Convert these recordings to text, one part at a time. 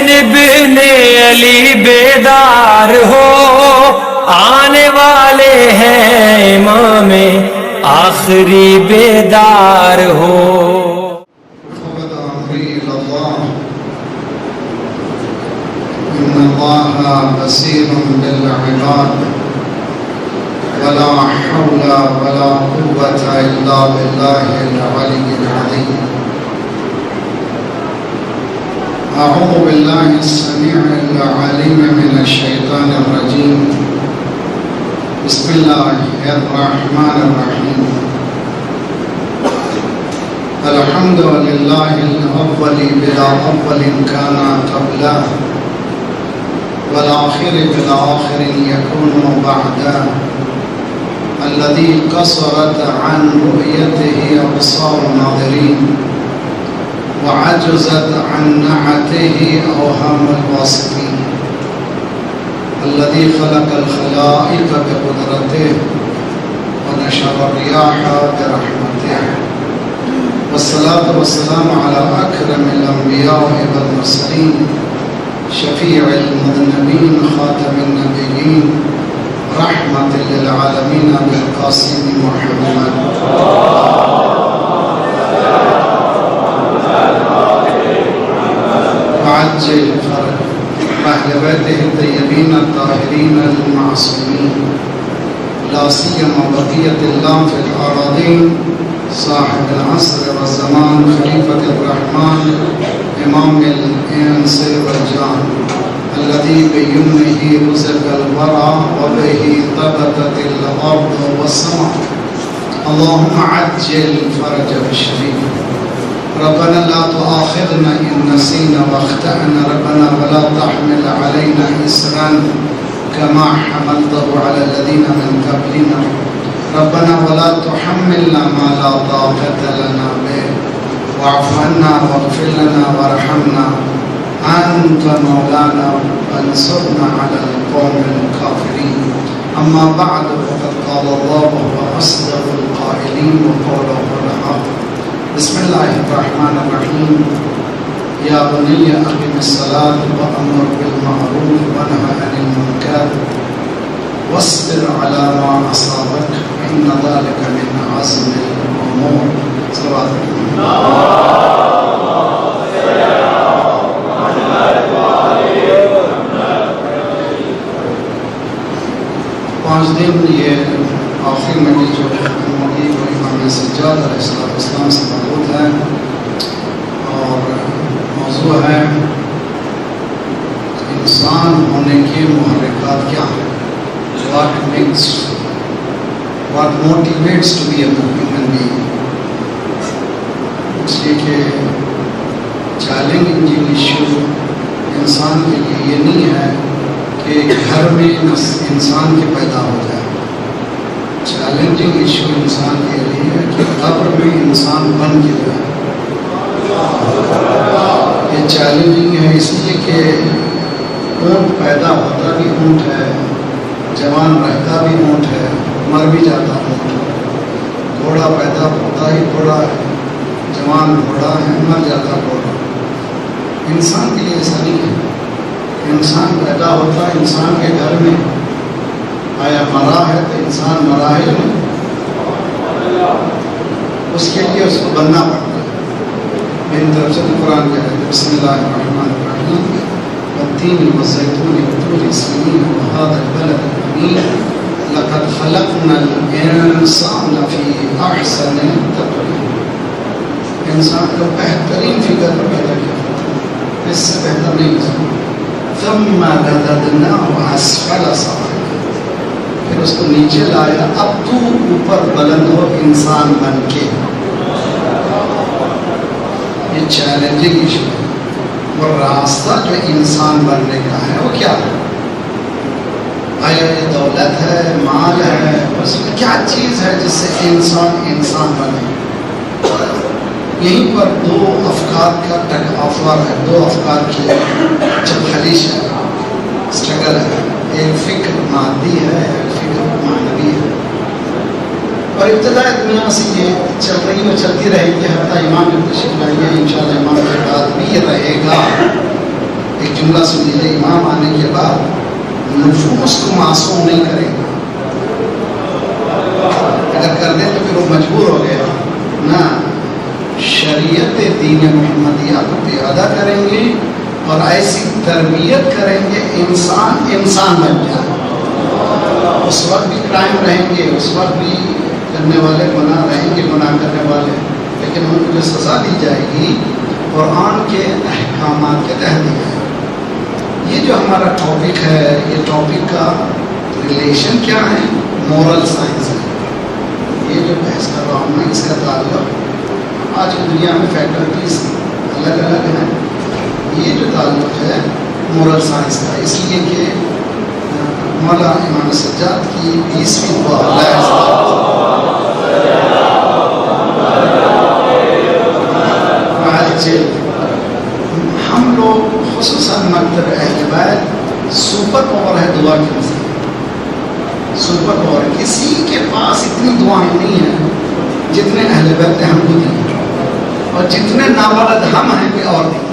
حسین ابن علی بیدار ہو، آنے والے ہیں امام آخری بیدار ہو۔ إن الله بصير بالعباد ولا حول ولا قوة إلا بالله العلي العظيم أعوذ بالله السميع العليم من الشيطان الرجيم بسم الله الرحمن الرحيم الحمد لله الأول بلا أول كان قبله والآخر بالآخر يكون بعده الذي قصرت عن رؤيته أبصار الناظرين وعجزت عن نعته أوهام الواصفين الذي خلق الخلائق بقدرته ونشر الرياح برحمته والصلاة والسلام على أكرم الأنبياء والمرسلين شفيع المذنبين خاتم النبيين رحمة للعالمين بالقاسم محمد وعجل فرج أهل بيته الطيبين الطاهرين المعصومين لا سيما بقية الله في الأراضين صاحب العصر والزمان خليفة الرحمن إمام الإنس والجان الذي بيمنه رزق الورى وبه ثبتت الأرض والسماء اللهم عجل فرجه الشريف ربنا لا تؤاخذنا إن نسينا واخطأنا ربنا ولا تحمل علينا إصرا كما حملته على الذين من قبلنا ربنا ولا تحملنا ما لا طاقة لنا به واعف عنا واغفر لنا وارحمنا أنت مولانا وانصرنا على القوم الكافرين أما بعد فقد قال الله وهو أصدق القائلين وقوله الحق بسم الله الرحمن الرحيم يا بني أقم الصلاة وأمر بالمعروف وانه عن المنكر واصبر على ما أصابك إن ذلك من عزم الأمور صلوات پانچ دن یہ آخری مجلس جو ختم ہوگی وہ امام سجاد علیہ السلام سے مربوط ہے اور موضوع ہے انسان ہونے کے محرکات کیا ہیں what motivates to be a human being اس لیے کہ چیلنجنگ ایشو انسان کے لیے یہ نہیں ہے کہ گھر میں انسان کے پیدا ہو جائے چیلنجنگ ایشو انسان کے لیے ہے کہ قبر میں انسان بن کے جائے یہ چیلنجنگ ہے اس لیے کہ اونٹ پیدا ہوتا بھی اونٹ ہے جوان رہتا بھی اونٹ ہے مر بھی جاتا اونٹ گھوڑا پیدا ہوتا ہی گھوڑا ہے جوان گھوڑا ہے مر جاتا گھوڑا انسان کے لیے ایسا نہیں ہے انسان پیدا ہوتا ہے انسان کے گھر میں آیا مرا ہے تو انسان مرا ہے نہیں اس کے لیے اس کو بننا پڑتا ہے میری طرف سے قرآن کہہ رہے بسم اللہ الرحمن الرحیم والتين والزيتون وطور سينين وهذا البلد الأمين لقد خلقنا الإنسان في أحسن تقويم انسان کو بہترین فکر پر پیدا کیا اس سے بہتر نہیں ثم رددناه اسفل سافلين پھر اس کو نیچے لایا اب تو اوپر بلند ہو انسان بن کے یہ چیلنجنگ ایشو ہے اور راستہ جو انسان بننے کا ہے وہ کیا ہے آیا یہ دولت ہے مال ہے اس میں کیا چیز ہے جس سے انسان بنے یہیں پر دو افکار کا ٹکرا ہے دو افکار کی جب خلیج ہے اسٹرگل ہے ایک فکر مادی ہے ایک فکر معنوی ہے اور ابتدائی دنیا سے یہ چل رہی اور چلتی رہے گی حتیٰ امام تشریف لائیں گے انشاءاللہ امام کے بعد بھی یہ رہے گا ایک جملہ سن لیجیے، امام آنے کے بعد نفوس کو معصوم نہیں کرے گا، اگر کر دیں تو پھر وہ مجبور ہو گیا نہ، شریعت دین محمدیہ کو پیادہ کریں گے اور ایسی تربیت کریں گے انسان بن جائے۔ اس وقت بھی کرائم رہیں گے، اس وقت بھی کرنے والے گناہ رہیں گے، گناہ کرنے والے، لیکن ان کو جو سزا دی جائے گی قرآن کے احکامات کے تحت دی جائے گی۔ یہ جو ہمارا ٹاپک ہے، یہ ٹاپک کا ریلیشن کیا ہے؟ مورل سائنس ہے۔ یہ جو بحث کر رہا ہوں میں، اس کا تعلق آج کی دنیا میں فیکلٹیز الگ الگ ہیں، یہ جو تعلق ہے مورل سائنس کا، اس لیے کہ مولا امام سجاد کی 20ویں دعا ہم لوگ خصوصاً مکتب اہل بیت سپر پاور ہے دعا کے مسئلے، سپر پاور ہے، کسی کے پاس اتنی دعائیں نہیں ہیں جتنے اہل بیت نے ہم کو دی، اور جتنے نابلد ہم ہیں کہ اور نہیں۔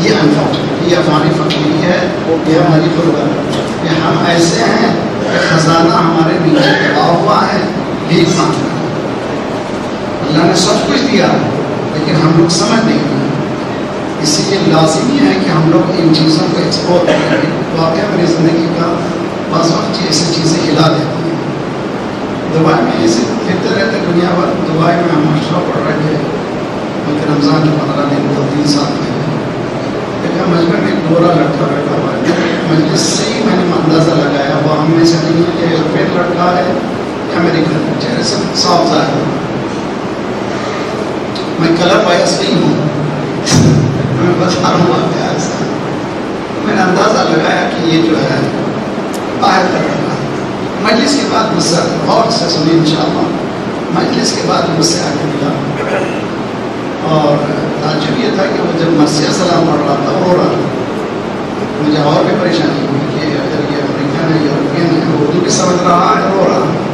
یہ انفارچونیٹ، یہ ہماری فقیری ہے، یہ ہماری غربت ہے، کہ ہم ایسے ہیں کہ خزانہ ہمارے نیچے دبا ہوا ہے، بھیک مانگ رہا ہے۔ اللہ نے سب کچھ دیا لیکن ہم لوگ سمجھ نہیں پائے، اسی لیے لازمی ہے کہ ہم لوگ ان چیزوں کو ایکسپلور کریں۔ واقعہ میری زندگی کا بعض وقت ایسی چیزیں ہلا دیتی ہیں۔ دبئی میں ایسے پھرتے رہتے دنیا بھر، دبئی میں ہم مشورہ پڑھ رہے تھے کیونکہ رمضان کے 15 دن 2-3 سال پہلے دیکھا مجمع میں ایک گورا لڑکا بیٹھا ہوا ہے، مجلس سے ہی میں نے اندازہ لگایا وہ ہم میں سے نہیں ہے کہ یورپین لڑکا ہے یا امریکن، چہرے سے صاف ظاہر ہو۔ میں کلر بائس نہیں ہوں، میں بتا رہا ہوں کیا ایسا، میں نے اندازہ لگایا کہ یہ جو ہے باہر کا لڑکا ہے۔ مجلس کے بعد مجھ سے غور سے سنی انشاءاللہ، مجلس کے بعد مجھ سے آ کے ملا، اور تعجب یہ تھا کہ وہ جب مرثیہ سلام پڑھ رہا تھا رو رہا تھا۔ مجھے اور بھی پریشانی ہوئی کہ اگر یہ امریکن ہے، یورپین ہے، اردو بھی سمجھ رہا ہے، رو رہا ہے۔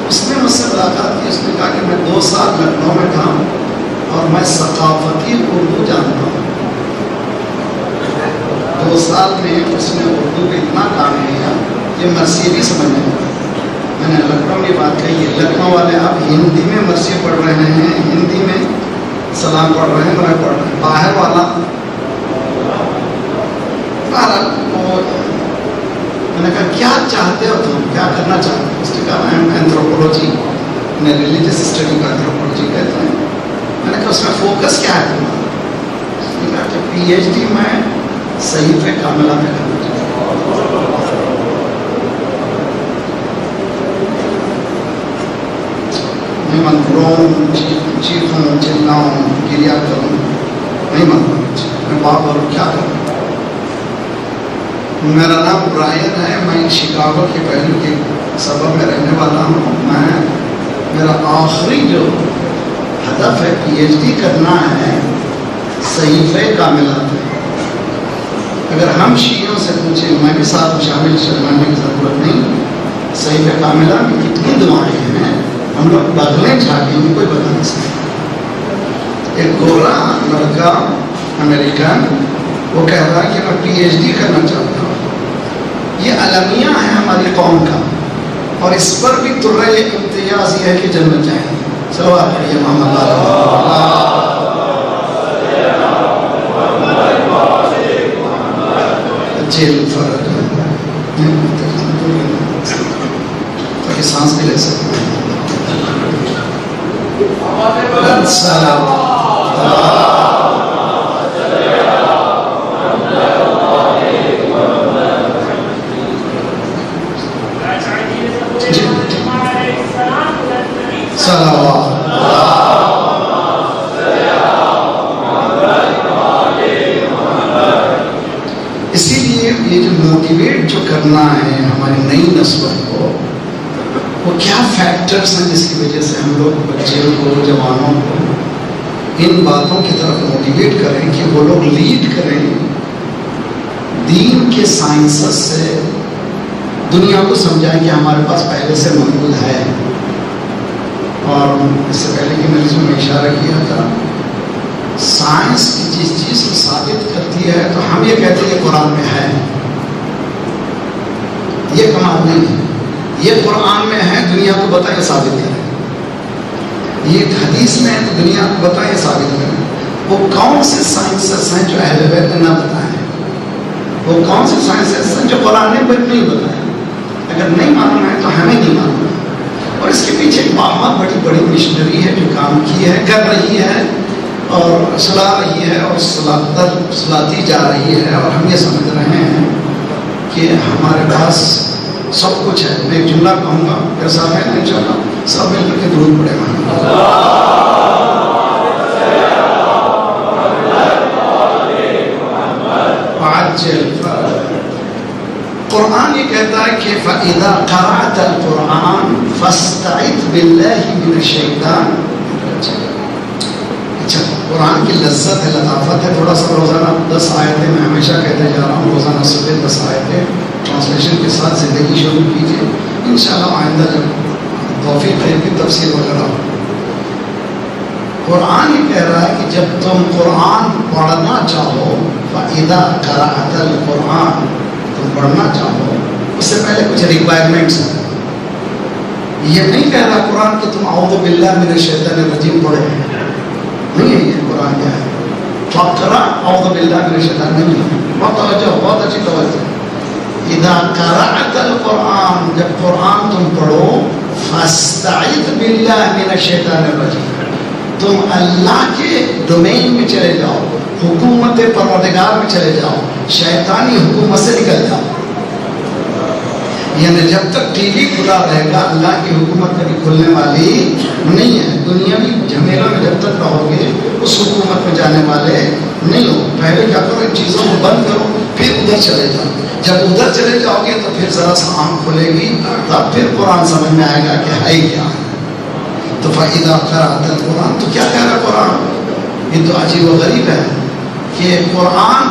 اس نے مجھ سے ملاقات کی، اس نے کہا کہ میں 2 سال لکھنؤ میں تھا اور میں ثقافتی اردو جانتا ہوں۔ 2 سال میں اس نے اردو پہ اتنا کام کیا کہ مرثیہ بھی سمجھنے لگا۔ میں نے لکھنؤ کی بات کہی ہے، لکھنؤ والے آپ ہندی میں مرثیہ پڑھ رہے ہیں، ہندی میں سلام پڑھ رہے ہیں، میں پڑھ رہا ہوں۔ باہر والا میں نے کہا کیا چاہتے ہو تم، کیا کرنا چاہتے ہو؟ اس نے کہا میں اینتھروپولوجی، میں ریلیجس اسٹڈی کا اینتھروپولوجی کہتے ہیں۔ میں نے کہا اس میں فوکس کیا ہے تمہارا؟ اس نے کہا کہ پی ایچ ڈی میں صحیفہ کاملہ میں کرنا چاہتا ہوں۔ میں منظوروں چیخوں چلاؤں گریا کروں نہیں مانتا، میں باپ اور کیا کروں؟ میرا نام برائن ہے، میں شکاگو کے پہلو کے سبب میں رہنے والا ہوں۔ میرا آخری جو ہدف ہے پی ایچ ڈی کرنا ہے صحیفہ کاملہ میں۔ اگر ہم شیعوں سے پوچھیں، میں بھی ساتھ میں شامل شرمانے کی ضرورت نہیں، صحیفہ کاملہ میں کتنی دعائیں ہیں ہم لوگ بغلیں جھاڑیں گے، کوئی بتا نہیں سکتا۔ ایک گورا لڑکا امریکن وہ کہہ رہا ہے کہ میں پی ایچ ڈی کرنا چاہتا ہوں۔ یہ المیہ ہے ہماری قوم کا، اور اس پر بھی ترے امتیاز یہ ہے کہ جنت جائیں۔ صلوات پڑھیے محمد جیل فرق تاکہ سانس بھی لے سکتے ہیں۔ اسی لیے یہ جو موٹیویٹ جو کرنا ہے ہماری نئی نسلوں کو، وہ کیا فیکٹرز ہیں جس کی وجہ سے ہم لوگ بچوں کو، جوانوں کو ان باتوں کی طرف موٹیویٹ کریں کہ وہ لوگ لیڈ کریں دین کے سائنسز سے، دنیا کو سمجھائیں کہ ہمارے پاس پہلے سے موجود ہے۔ اور اس سے پہلے کہ میں نے اس میں اشارہ کیا تھا، سائنس کی جس چیز ثابت کرتی ہے تو ہم یہ کہتے ہیں کہ قرآن میں ہے. یہ کمال نہیں ہے. یہ قرآن میں ہے، دنیا کو بتائیں ثابت کریں. یہ حدیث میں ہے تو دنیا کو بتائیں ثابت کریں. وہ کون سے سائنسز ہیں جو اہل بیت نے نہ بتائے؟ وہ کون سے سائنسز ہیں جو قرآن نے نہیں بتائے؟ اگر نہیں معلوم ہے تو ہمیں نہیں معلوم ہے. اور اس کے پیچھے ایک بہت بڑی بڑی مشنری ہے جو کام کی ہے، کر رہی ہے اور سلا رہی ہے اور سلاتی جا رہی ہے. اور ہم یہ سمجھ رہے ہیں کہ ہمارے پاس سب کچھ ہے. میں ایک جملہ کہوں گا، میرے ساتھ ہے ان شاء اللہ، سب مل کر کے درود پڑھے گا. قرآن یہ کہتا ہے کہ فَإِذَا قَرَأْتَ الْقُرْآنَ فَاسْتَعِذْ بِاللَّهِ مِنَ الشَّيْطَانِ. اچھا، قرآن کی لذت ہے، لطافت ہے. تھوڑا سا روزانہ 10 آیتیں میں ہمیشہ کہتے جا رہا ہوں، روزانہ صبح 10 آیتیں ٹرانسلیشن کے ساتھ زندگی شروع کیجیے. انشاءاللہ آئندہ جب توفیق ہے کہ تفسیر وغیرہ ہو. قرآن یہ کہہ رہا ہے کہ جب تم قرآن پڑھنا چاہو، فَإِذَا قَرَأْتَ الْقُرْآنَ، تم پڑھنا چاہو، اس سے پہلے کچھ ریکوائرمنٹس ہیں. یہ نہیں کہہ رہا قرآن کہ تم اعوذ باللہ من الشیطان الرجیم پڑھے، نہیں ہے یہ قرآن کیا ہے. فقرا اعوذ باللہ من الشیطان نہیں ہے. بہت توجہ، بہت اچھی توجہ. اذا قرأت القرآن، جب قرآن تم پڑھو، فاستعذ باللہ من الشیطان الرجیم، تم اللہ کے ڈومین میں چلے جاؤ، حکومت پروردگار میں چلے جاؤ، شیطانی حکومت سے نکل جاؤ. یعنی جب تک ٹی وی کھلا رہے گا اللہ کی حکومت کبھی کھلنے والی نہیں ہے. دنیاوی جھمیلوں میں جب تک رہو گے اس حکومت میں جانے والے نہیں ہو. پہلے کیا کرو، ان چیزوں کو بند کرو، پھر ادھر چلے جاؤ. جب ادھر چلے جاؤ گے تو پھر ذرا سا آنکھ کھلے گی، تب پھر قرآن سمجھ میں آئے گا کہ ہے کیا ہے. تو فَإِذَا قَرَأْتَ الْقُرْآنَ، تو کیا کہہ رہا ہے قرآن؟ یہ تو عجیب و غریب ہے کہ قرآن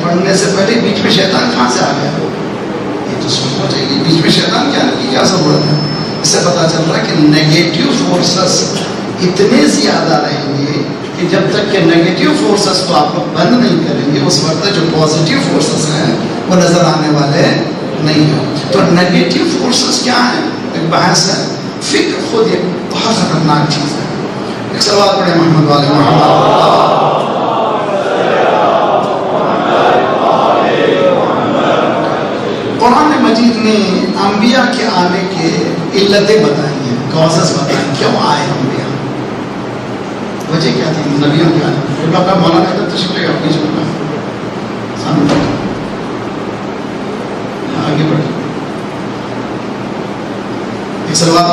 پڑھنے سے پہلے بیچ میں شیطان کہاں سے آ گیا؟ یہ تو سوچنا چاہیے، بیچ میں شیطان کیا کی کیا ضرورت ہے؟ اس سے پتہ چل رہا ہے کہ نیگیٹو فورسز اتنے زیادہ رہیں گے کہ جب تک کہ نیگیٹو فورسز کو آپ لوگ بند نہیں کریں گے، اس وقت جو پازیٹیو فورسز ہیں وہ نظر آنے والے نہیں ہیں. تو نیگیٹو فورسز کیا ہیں؟ ایک بحث ہے. فکر خود ایک بہت خطرناک چیز ہے. ایک سوال پڑھے محمد والے محمد. قرآن مجید نے انبیاء کے آنے کے علتیں بتائی ہیں، کازز بتائیں، کیوں آئے انبیاء، وجہ کیا تھی نبیوں کے آنے. تو ڈاکٹر مولانا کا تشریف لے اپنی جگہ سامنے آگے بڑھے. ایک سوال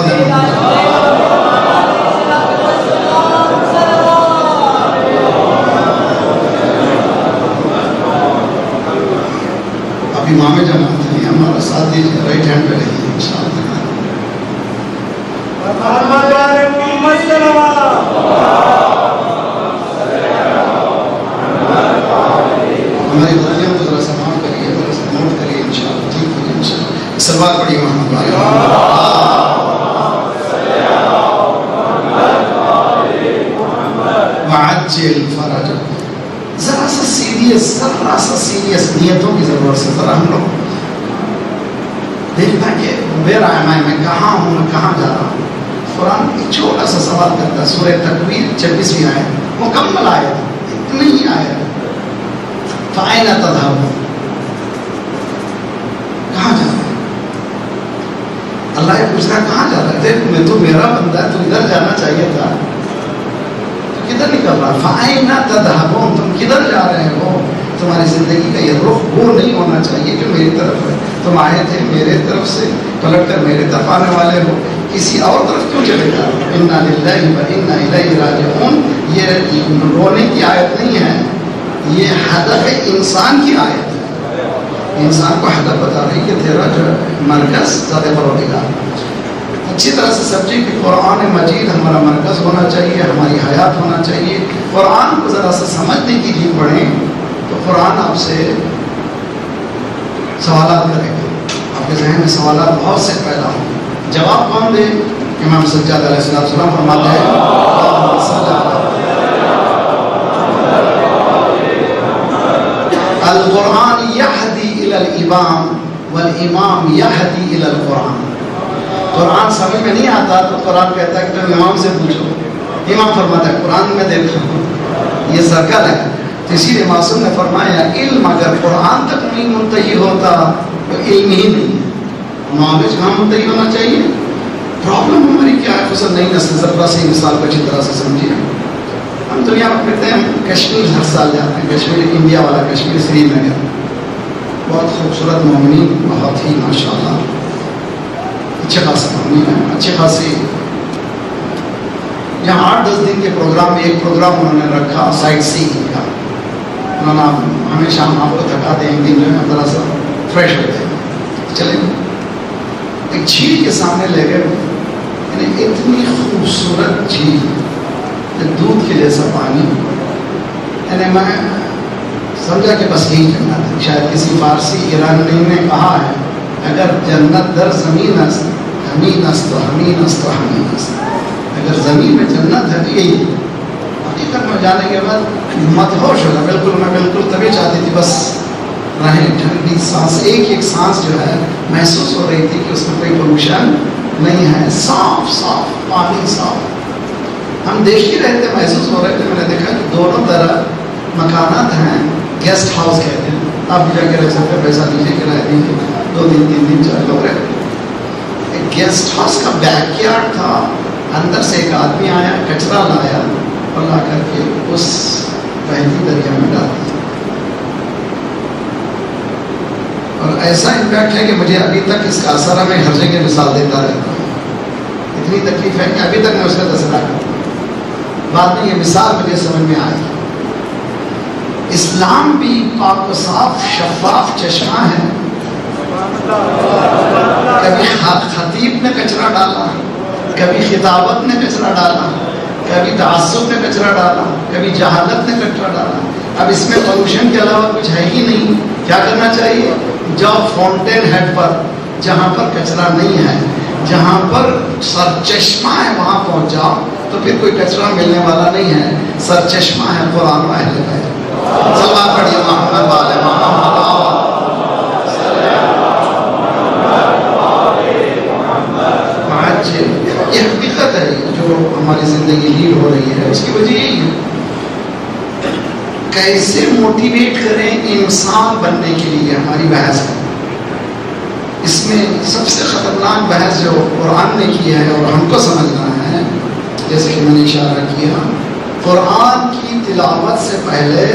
ابھی امام جماعت ہے، ہمارا ساتھ دیجیے، رائٹ ہینڈ پہ رہیے انشاءاللہ. ہماری غلطیوں کو ذرا سا معاف کریے، ذرا سا نوٹ کریے انشاءاللہ، ٹھیک ہے انشاءاللہ. سلوات پڑھیے محمد والے. وعجل فرج. ذرا سا سیریس نیتوں کی ضرورت ہے. ذرا ہم لوگ دیکھنا کہ ویئر آئی ایم، میں کہاں ہوں، میں کہاں جا رہا ہوں. قرآن ایک چھوٹا سا سوال کرتا ہے. سورہ تکویر 26ویں آیت، مکمل آیت، اتنی ہی آیت. فَأَيْنَ تَذْهَبُونَ، کہاں جا رہا ہے؟ اللہ یہ پوچھ رہا ہے کہاں جا رہا ہے؟ دیکھ میں تو میرا بندہ ہے، تو ادھر جانا چاہیے تھا، تو کدھر نکل رہا؟ فَأَيْنَ تَذْهَبُونَ، تم کدھر جا رہے ہو؟ تمہاری زندگی کا یہ رخ وہ نہیں ہونا چاہیے کہ میری طرف ہے. تم آئے تھے میرے طرف سے، پلٹ کر میرے طرف آنے والے ہو، کسی اور طرف کیوں چلے جا رہے ہو؟ اِنَّا لِلَّهِ وَإِنَّا إِلَيْهِ رَاجِعُونَ. یہ رونے کی آیت نہیں ہے، یہ ہدف انسان کی آیت ہے. انسان کو ہدف بتا رہی کہ تیرا جو مرکز ذات پروردگار. اچھی طرح سے سمجھیں کہ قرآن مجید ہمارا مرکز ہونا چاہیے، ہماری حیات ہونا چاہیے. قرآن کو ذرا سا سمجھنے کی لیے پڑھیں تو قرآن آپ سے سوالات کرے گا. آپ کے ذہن میں سوالات بہت سے پیدا ہوں. جواب کون دے؟ امام سجاد علیہ السلام فرماتے ہیں الامام والامام یہدی الی القرآن. قرآن سمجھ میں نہیں آتا تو قرآن کہتا ہے کہ تم امام سے پوچھو. امام فرماتا ہے قرآن میں دیکھا ہوں یہ سرکل ہے. تو اسی لیے معصوم نے فرمایا علم اگر قرآن تک نہیں منتہی ہوتا تو علم ہی نہیں ہے. نالج کہاں منتہی ہونا چاہیے. پرابلم ہماری کیا ہے؟ خصوصاً نئی نسل ذرا سی مثال کو اچھی طرح سے سمجھیے. ہم دنیا میں پھرتے ہیں, ہم کشمیر ہر سال جاتے ہیں. کشمیر انڈیا والا کشمیر, سری نگر, بہت خوبصورت مومنین, بہت ہی ماشاء اللہ اچھے خاصے مومنین ہیں, اچھے خاصے. یہاں 8-10 دن کے پروگرام میں ایک پروگرام انہوں نے رکھا سائٹ سینگ کا. انہوں نے ہمیشہ ہم آپ کو تھکاتے ہیں, ایک دن جو ہے ذرا سا فریش ہوتے ہیں. چلے ایک جھیل کے سامنے لے گئے, یعنی اتنی خوبصورت جھیل, دودھ کے جیسا پانی. یعنی میں سمجھا کہ بس یہی جنت ہے. شاید کسی فارسی ایرانی نے کہا ہے اگر جنت در زمین است ہمین است و ہمین است و ہمین است. اگر زمین میں جنت ہے تو یہی. حقیقت میں جانے کے بعد مدہوش ہوگا. بالکل میں بالکل تبھی چاہتی تھی بس رہیں ٹھنڈی سانس, ایک سانس جو ہے محسوس ہو رہی تھی کہ اس میں کوئی پولوشن نہیں ہے, صاف صاف پانی صاف. ہم دیکھ ہی رہے تھے, محسوس ہو رہے تھے. میں نے دیکھا کہ دونوں طرف مکانات ہیں, گیسٹ ہاؤس کہتے ہیں. آپ بھی جا کے رہ سکتے ہیں, پیسہ دیجیے کرایہ دیجیے, 2 دن 3 دن 4 لوگ رہتے ہیں. ایک گیسٹ ہاؤس کا بیک یارڈ تھا. اندر سے ایک آدمی آیا, کچرا لایا اور لا کر کے اس بہتی دریا میں ڈال دیا. اور ایسا امپیکٹ ہے کہ مجھے ابھی تک اس کا اثر ہے. میں ہر جگہ مثال دیتا رہتا ہوں. اتنی تکلیف ہے کہ ابھی تک میں اس کا تذکرہ کرتا ہوں. بعد میں یہ مثال مجھے سمجھ میں آئی. اسلام بھی پاک و صاف شفاف چشمہ ہے. کبھی خطیب نے کچرا ڈالا, کبھی خطابت نے کچرا ڈالا, کبھی تعصب نے کچرا ڈالا, کبھی جہالت نے کچرا ڈالا. اب اس میں پولوشن کے علاوہ کچھ ہے ہی نہیں. کیا کرنا چاہیے؟ جاؤ فاؤنٹین ہیڈ پر, جہاں پر کچرا نہیں ہے, جہاں پر سر چشمہ ہے, وہاں پہنچ جاؤ. تو پھر کوئی کچرا ملنے والا نہیں ہے. سر چشمہ ہے قرآن و اہل بیت. صلوات پڑھیے محمد والے محمد. یہ حقیقت ہے جو ہماری زندگی لیڈ ہو رہی ہے. اس کی وجہ یہی ہے کیسے موٹیویٹ کریں انسان بننے کے لیے. ہماری بحث ہے, اس میں سب سے خطرناک بحث جو قرآن نے کی ہے اور ہم کو سمجھنا ہے, جیسے کہ میں نے اشارہ کیا, قرآن کی تلاوت سے پہلے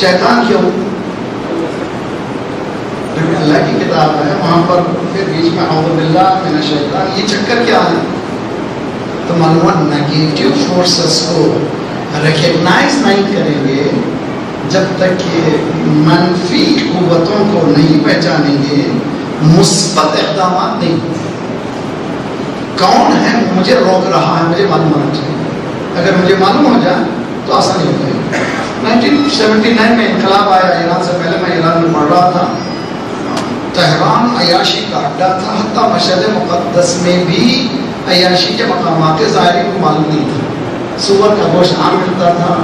شیطان کیوں, اللہ کی کتاب ہے, وہاں پر پھر بیچ میں اعوذ باللہ من الشیطان, یہ چکر کیا ہے؟ تو معلومات نیگیٹو فورسز کو ریکگنائز نہیں کریں گے جب تک کہ منفی قوتوں کو نہیں پہچانیں گے, مثبت اقدامات نہیں. کون ہے مجھے روک رہا ہے, مجھے معلوم ہونا چاہیے. اگر مجھے معلوم ہو جائے تو آسانی ہو جائے گی. 1979 میں انقلاب آیا ایران سے پہلے. میں ایران میں پڑھ رہا تھا. تہران عیاشی کا اڈا تھا. حتیٰ مشہد مقدس میں بھی عیاشی کے مقامات ظاہرین کو معلوم نہیں تھا. سور کا گوشت عام ملتا تھا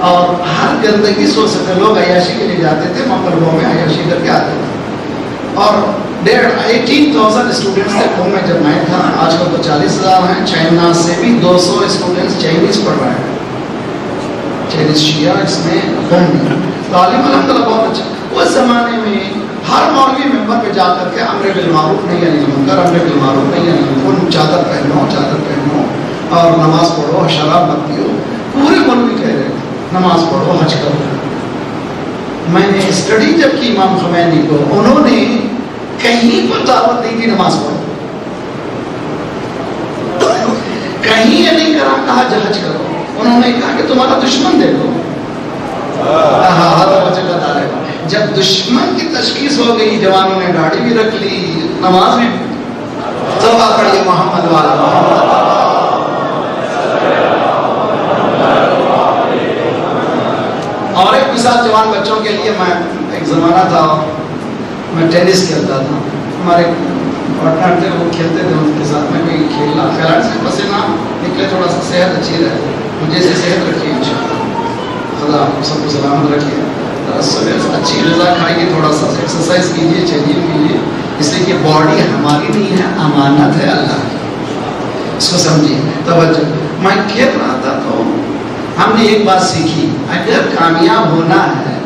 اور ہر گندگی سوچ سکتے لوگ عیاشی کے لیے جاتے تھے, مقبروں میں عیاشی کر کے آتے تھے. اور 18,000 اسٹوڈنٹس تھے قوم میں جب میں تھا. آج کل تو 40,000 ہیں. چائنا سے بھی 200 اسٹوڈنٹس چائنیز پڑھ رہے ہیں. چائنیز شیعہ اس میں قوم میں تعلیم الحمدللہ بہت اچھا. اس زمانے میں ہر مولوی ممبر پہ جا کر کے امر بالمعروف نہیں یعنی منکر, امر بالمعروف نہیں یعنی منکر, چادر پہنو اور نماز پڑھو, شراب مت پیو. پورے مولوی کہہ رہے ہیں نماز پڑھو, حج کرو. میں نے اسٹڈی جب کی امام خمینی کو, انہوں نے کہیں پر دعوت نہیں دی نماز پڑھو, کہیں یہ نہیں کہا حج کرو. انہوں نے کہا کہ تمہارا دشمن دیکھو. جب دشمن کی تشخیص ہو گئی, جوانوں نے داڑھی بھی رکھ لی, نماز میں صلوات پڑھیے محمد والا محمد. اور ایک مثال جوان بچوں کے لیے, میں ایک زمانہ تھا میں ٹینس کھیلتا تھا. ہمارے پارٹنر تھے, وہ کھیلتے تھے, ان کے ساتھ میں بھی کھیلنا. کھلاڑ سے پسینہ نکلے, تھوڑا سا صحت اچھی رہے. مجھے سے صحت رکھیے انشاءاللہ, خدا آپ سب کو سلامت رکھیے. اچھی غذا کھائیے، تھوڑا سا ایکسرسائز کیجیے، چلیے کیجیے، اس لیے کہ باڈی ہماری نہیں ہے، امانت ہے اللہ کی، اس کو سمجھیے۔ توجہ، میں کہہ رہا تھا تو ہم نے ایک بات سیکھی، اگر کامیاب ہونا ہے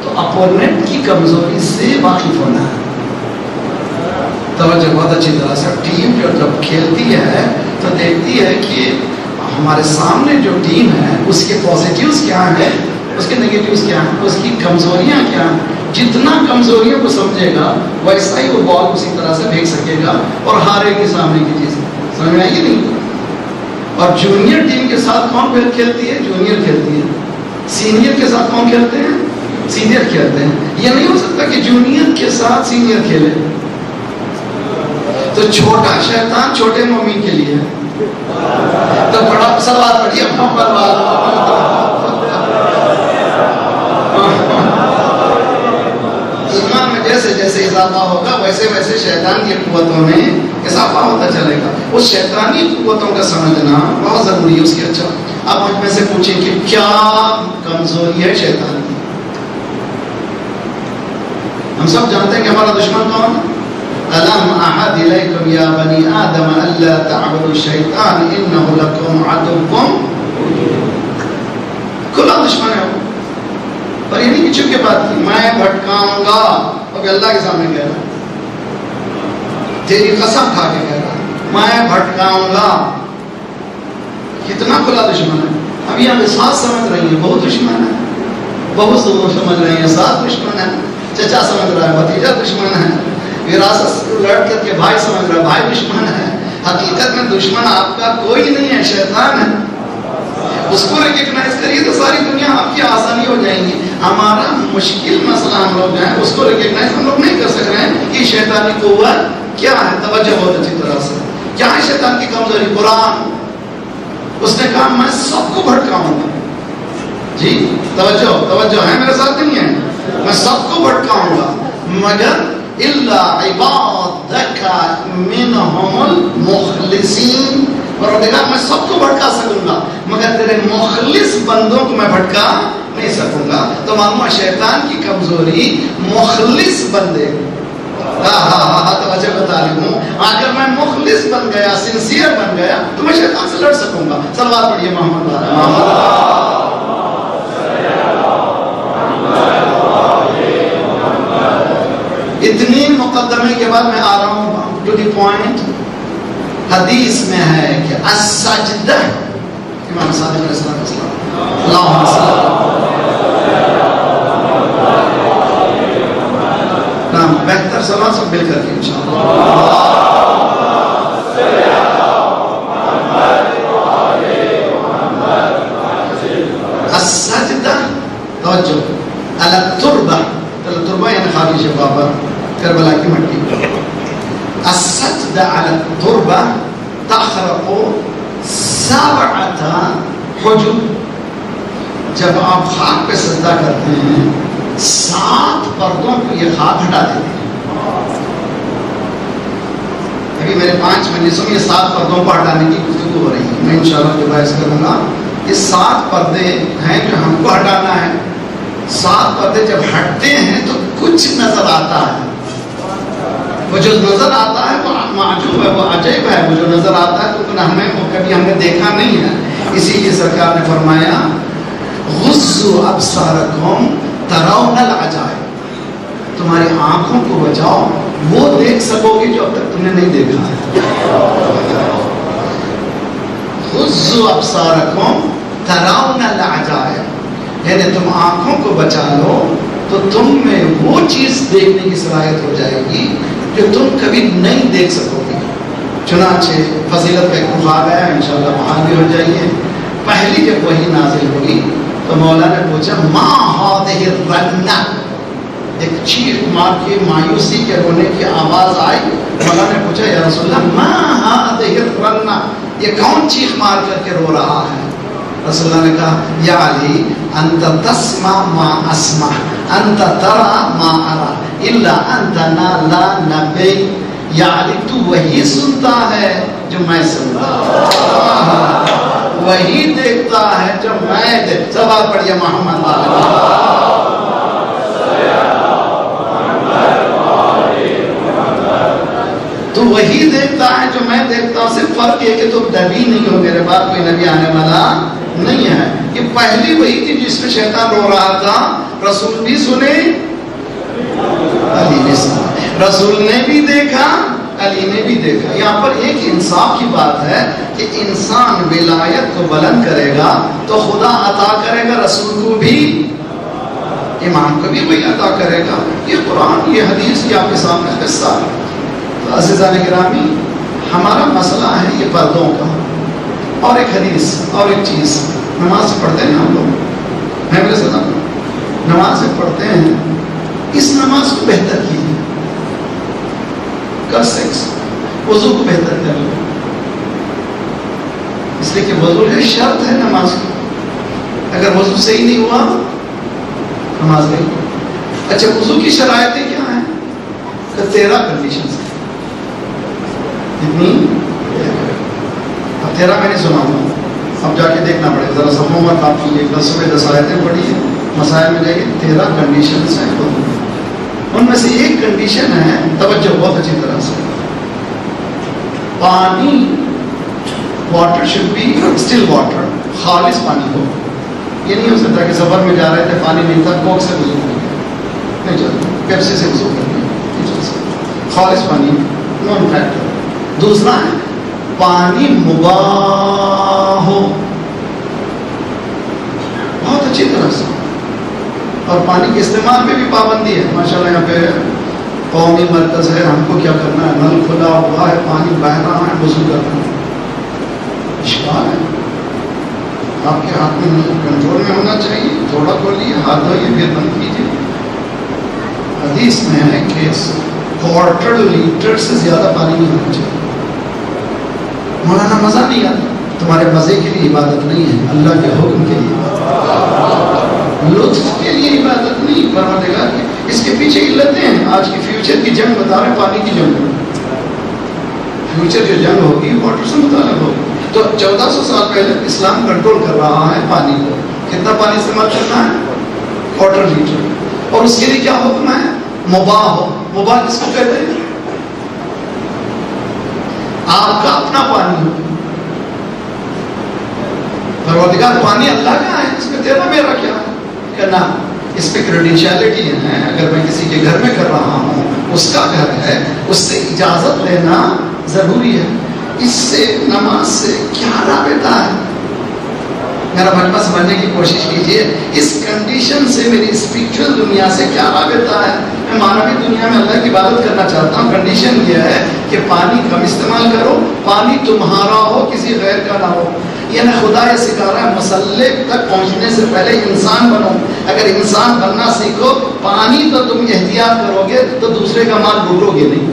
تو اپوننٹ کی کمزوری سے واقف ہونا ہے۔ توجہ بہت اچھی طرح سے، ٹیم جو جب کھیلتی ہے تو دیکھتی ہے کہ ہمارے سامنے جو ٹیم ہے اس کے پازیٹیوز کیا ہیں، اس کے نگیٹیوز کیا ہیں، اس کی کمزوریاں کیا ہیں۔ جتنا کمزوریوں کو سمجھے گا ویسا ہی وہ بال اسی طرح سے پھینک سکے گا اور ہارے کے سامنے کی چیز سمجھ میں آئے گی نہیں۔ اور جونیئر ٹیم کے ساتھ کون کھیلتی ہے؟ جونیئر کھیلتی ہے۔ سینئر کے ساتھ کون کھیلتے ہیں؟ سینئر کھیلتے ہیں۔ یہ نہیں ہو سکتا کہ جونیئر کے ساتھ سینئر کھیلے، تو چھوٹا شیطان چھوٹے مومن کے لیے ہے، تو بڑا سوال پڑھیے ایمان میں جیسے جیسے اضافہ ہوگا ویسے ویسے شیطان کی قوتوں میں اضافہ ہوتا چلے گا۔ اس شیطانی قوتوں کا سمجھنا بہت ضروری ہے اس کے۔ اچھا، اب مجھ میں سے پوچھیں کہ کیا کمزوری ہے شیطان کی؟ ہم سب جانتے ہیں کہ ہمارا دشمن کون ہے؟ ألم أعهد إليكم يا بني آدم ألا تعبدوا الشيطان إنه لكم عدو کھلا دشمن ہے وہ، پر یہ نہیں کہ چپ کے بات کی میں بھٹکاؤں گا، اب اللہ کے سامنے کہہ رہا تیری قسم کھا کے کہہ رہا میں بھٹکاؤں گا۔ کتنا کھلا دشمن ہے۔ ابھی ہم ساتھ سمجھ رہی ہیں بہت دشمن ہے، بہت سمجھ رہی ہیں ساتھ دشمن ہے، چچا سمجھ رہا ہے بھتیجا دشمن ہے، وراثت لڑ کر کے بھائی سمجھ رہا ہے بھائی دشمن ہے۔ حقیقت میں دشمن آپ کا کوئی نہیں ہے، شیطان ہے۔ اس کو ریکگنائز کریے تو ساری دنیا آپ کی آسانی ہو جائیں گی۔ ہمارا مشکل مسئلہ ہم لوگ جو ہے اس کو ریکگنائز ہم لوگ نہیں کر سک رہے ہیں کہ شیطانی قوت کیا ہے۔ توجہ بہت اچھی طرح سے، کیا ہے شیطان کی کمزوری؟ قرآن اس نے کہا میں سب کو بھٹکاؤں گا۔ جی توجہ ہے، میرے ساتھ نہیں ہے؟ میں سب کو بھٹکاؤں گا مگر الا عبادک منہم المخلصین، پروردگار میں سب کو بھٹکا سکوں گا مگر تیرے مخلص بندوں کو میں بھٹکا نہیں سکوں گا۔ تو معلوم ہے شیطان کی کمزوری مخلص بندے۔ توجہ بتا رہی ہوں، اگر میں مخلص بن گیا، سنسیئر بن گیا تو میں شیطان سے لڑ سکوں گا۔ صلوات پڑھیے محمد اتنی مقدمے کے بعد میں آ رہا ہوں ٹو دی پوائنٹ۔ حدیث میں ہے کہ السجدہ، امام صادق علیہ السلام اللہم صلی نام بہتر سلام سب مل کر کے انشاءاللہ۔ السجدہ، توجہ، علی التربہ، تربہ یعنی خالی شفافہ، کربلا کی مٹی۔ السجدہ علی التربہ تخرق سبعۃ حجب، جب آپ خاک پہ سجدہ کرتے ہیں 7 پردوں کو یہ خاک ہٹا دیتے ہیں۔ ابھی میرے 5 مجلسوں میں یہ 7 پردوں کو ہٹانے کی گفتگو ہو رہی ہے، میں انشاءاللہ جو بحث کروں گا۔ یہ 7 پردے ہیں جو ہم کو ہٹانا ہے۔ 7 پردے جب ہٹتے ہیں تو کچھ نظر آتا ہے، وہ جو نظر آتا ہے وہ معجوب ہے، وہ عجیب ہے۔ وہ جو نظر آتا ہے تو ہمیں وہ کبھی ہم نے دیکھا نہیں ہے۔ اسی لیے سرکار نے فرمایا غضوا ابصارکم ترون العجائب، تمہاری آنکھوں کو بچاؤ، وہ دیکھ سکو گے جو اب تک تم نے نہیں دیکھا ہے۔ غضوا ابصارکم ترون العجائب، یعنی تم آنکھوں کو بچا لو تو تم میں وہ چیز دیکھنے کی صلاحیت ہو جائے گی جو تم کبھی نہیں دیکھ سکو گے۔ چنانچہ فضیلت کا ایک مقام ہے، انشاءاللہ وہاں بھی ہو جائیے۔ پہلی جب وحی نازل ہوئی تو مولا نے پوچھا ما هذه الرنہ، ایک چیخ مار کے مایوسی کے رونے کی آواز آئی۔ مولا نے پوچھا یا رسول اللہ ما هذه الرنہ، یہ کون چیخ مار کر کے رو رہا ہے؟ رسول اللہ نے کہا یا علی انت تسمع ما اسمع انت ترى ما ارى الا انت لا نبی، یا علی تو وہی سنتا ہے جو میں سنتا ہوں، وہی دیکھتا ہے جو میں دیکھتا۔ سوال پڑھیے محمد نبی نہیں ہو، میرے بعد کوئی نبی آنے والا نہیں ہے. یہ پہلی وہی تھی جس میں شیطان رو رہا تھا. رسول بھی سنے، علی نے سنا، رسول نے بھی دیکھا، علی نے بھی دیکھا. یہاں پر ایک انصاف کی بات ہے کہ انسان ولایت کو بلند کرے گا تو خدا عطا کرے گا رسول کو بھی، امام کو بھی وہی عطا کرے گا. یہ قرآن، یہ حدیث، یہ آپ کے سامنے قصہ ہے. تو عزیزان گرامی، ہمارا مسئلہ ہے یہ پردوں کا. اور ایک حدیث اور ایک چیز، نماز پڑھتے ہیں ہم لوگ، میں بھی سنا نماز پڑھتے ہیں، اس نماز کو بہتر کیجیے. وضو کو بہتر کر لو، اس لیے کہ وضو ہے شرط ہے نماز کی. اگر وضو صحیح نہیں ہوا نماز نہیں. اچھا، وضو کی شرائطیں کیا ہیں؟ 13 کنڈیشنز. کتنی؟ اب 13 میں نہیں سناؤں گا، اب جا کے دیکھنا پڑے گا. ذرا سب ہوم ورک آپ کیجیے، 10 آیتیں پڑھی ہیں، مسائل میں جائے گی. 13 کنڈیشنز ہیں. ان میں سے ایک کنڈیشن ہے، توجہ بہت اچھی طرح سے، پانی، water should be still water, خالص پانی ہو. یہ نہیں ہو سکتا کہ سفر میں جا رہے تھے پانی نہیں تھا، کوک سے وضو کر لیا، نہیں چلتا. پیپسی سے وضو کر لیا، نہیں چل سکتا. خالص پانی، نون فیکٹر. دوسرا ہے پانی مباح ہو، بہت اچھی طرح سے. اور پانی کے استعمال میں بھی پابندی ہے. ماشاءاللہ یہاں پہ قومی مرکز ہے، ہم کو کیا کرنا ہے، نل کھلا ہوا ہے، پانی بہ رہا ہے، وضو کرنا ہے. اشکال ہے. آپ کے ہاتھ میں کنٹرول میں ہونا چاہیے. تھوڑا کھولیے، ہاتھ دھوئیے، پھر بند کیجیے. حدیث میں ہے کہ کوارٹر لیٹر سے زیادہ پانی نہیں ہونا چاہیے. مولانا مزہ نہیں آتا، تمہارے مزے کے لیے عبادت نہیں ہے، اللہ کے حکم کے لیے عبادت، لطف کے لیے عبادت نہیں. پروردگار کے اس کے پیچھے علتیں ہیں. آج کی فیوچر کی جنگ بتا رہے ہیں، پانی کی جنگ. فیوچر جو جنگ ہوگی واٹر سے متعلق ہوگی. تو 1400 سال پہلے اسلام کنٹرول کر رہا ہے پانی کو. کتنا پانی استعمال کرنا ہے؟ Quarter litre. اور اس کے لیے کیا حکم ہے؟ مباح ہو. مباح کس کو کہتے ہیں؟ آپ کا اپنا پانی ہو. پروردگار پانی اللہ کا ہے، اس میں تیرا میرا کیا ہے؟ کہنا اس پہ کریڈینشیلٹی ہے. اگر میں کسی کے گھر میں کر رہا ہوں، اس کا گھر ہے، اس سے اجازت لینا ضروری ہے. اس سے نماز سے کیا رابطہ ہے؟ میرا مجمع سمجھنے کی کوشش کیجئے. اس کنڈیشن سے میری اسپرچل دنیا سے کیا رابطہ ہے؟ میں مانوی دنیا میں اللہ کی عبادت کرنا چاہتا ہوں. کنڈیشن یہ ہے کہ پانی کم استعمال کرو، پانی تمہارا ہو، کسی غیر کا نہ ہو. یعنی خدا یہ سکھا رہا ہے مسلح تک پہنچنے سے پہلے انسان بنو. اگر انسان بننا سیکھو، پانی تو تم احتیاط کرو گے تو دوسرے کا مال لوٹو گے نہیں.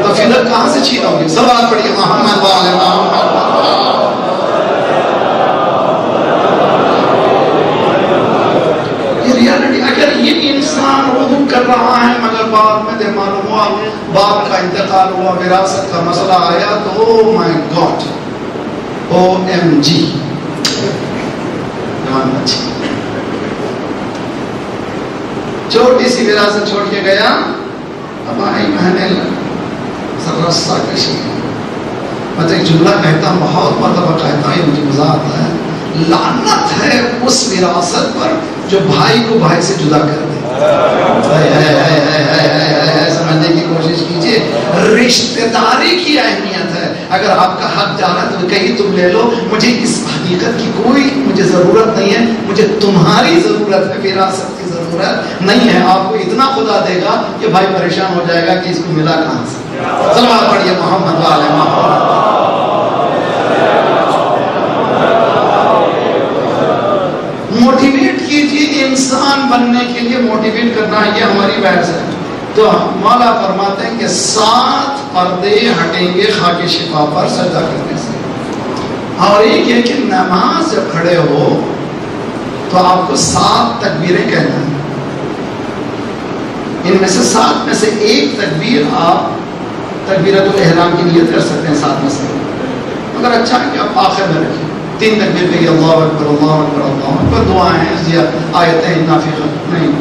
تو فدر کہاں سے چھینو گے؟ سوال پڑھیے محمد والے محمد. یہ ریالٹی. اگر یہ انسان وضو کر رہا ہے مگر بعد میں معلوم ہوا باپ کا انتقال ہوا، وراثت کا مسئلہ آیا، تو او مائی گاڈ، OMG. چھوٹی سی وراثت چھوڑ کے گیا، اب آئی میں نے ذرا سا کشی. میں ایک جملہ کہتا ہوں، بہت مرتبہ کہتا ہوں، یہ مجھے مزہ آتا ہے. لعنت ہے اس وراثت پر جو بھائی کو بھائی سے جدا کر دے. سمجھنے کی کوشش کیجیے. رشتہ داری کی اہمیت ہے. اگر آپ کا حق جانا تو کہیں تم لے لو، مجھے اس حقیقت کی کوئی مجھے ضرورت نہیں ہے، مجھے تمہاری ضرورت ہے، وراثت کی ضرورت نہیں ہے. آپ کو اتنا خدا دے گا کہ بھائی پریشان ہو جائے گا کہ اس کو ملا کہاں سے. صلوات پڑھیے محمد والے محمد. موٹیویٹ کیجیے. انسان بننے کے لیے موٹیویٹ کرنا ہے، یہ ہماری بحث ہے. تو مولا فرماتے ہیں کہ 7 پردے ہٹیں گے خاک شفا پر سجدہ کرنے سے. اور ایک ہے کہ نماز جب کھڑے ہو تو آپ کو 7 تکبیریں کہنا ہے. ان میں سے 7 میں سے ایک تکبیر آپ تکبیرۃ الاحرام کی نیت کر سکتے ہیں 7 میں سے. مگر اچھا ہے کہ آپ آخر میں رکھیں. 3 تکبیر کہیے، اللہ اکبر اللہ اکبر اللہ اکبر. دعائیں ہیں، آیتیں نافی نہیں.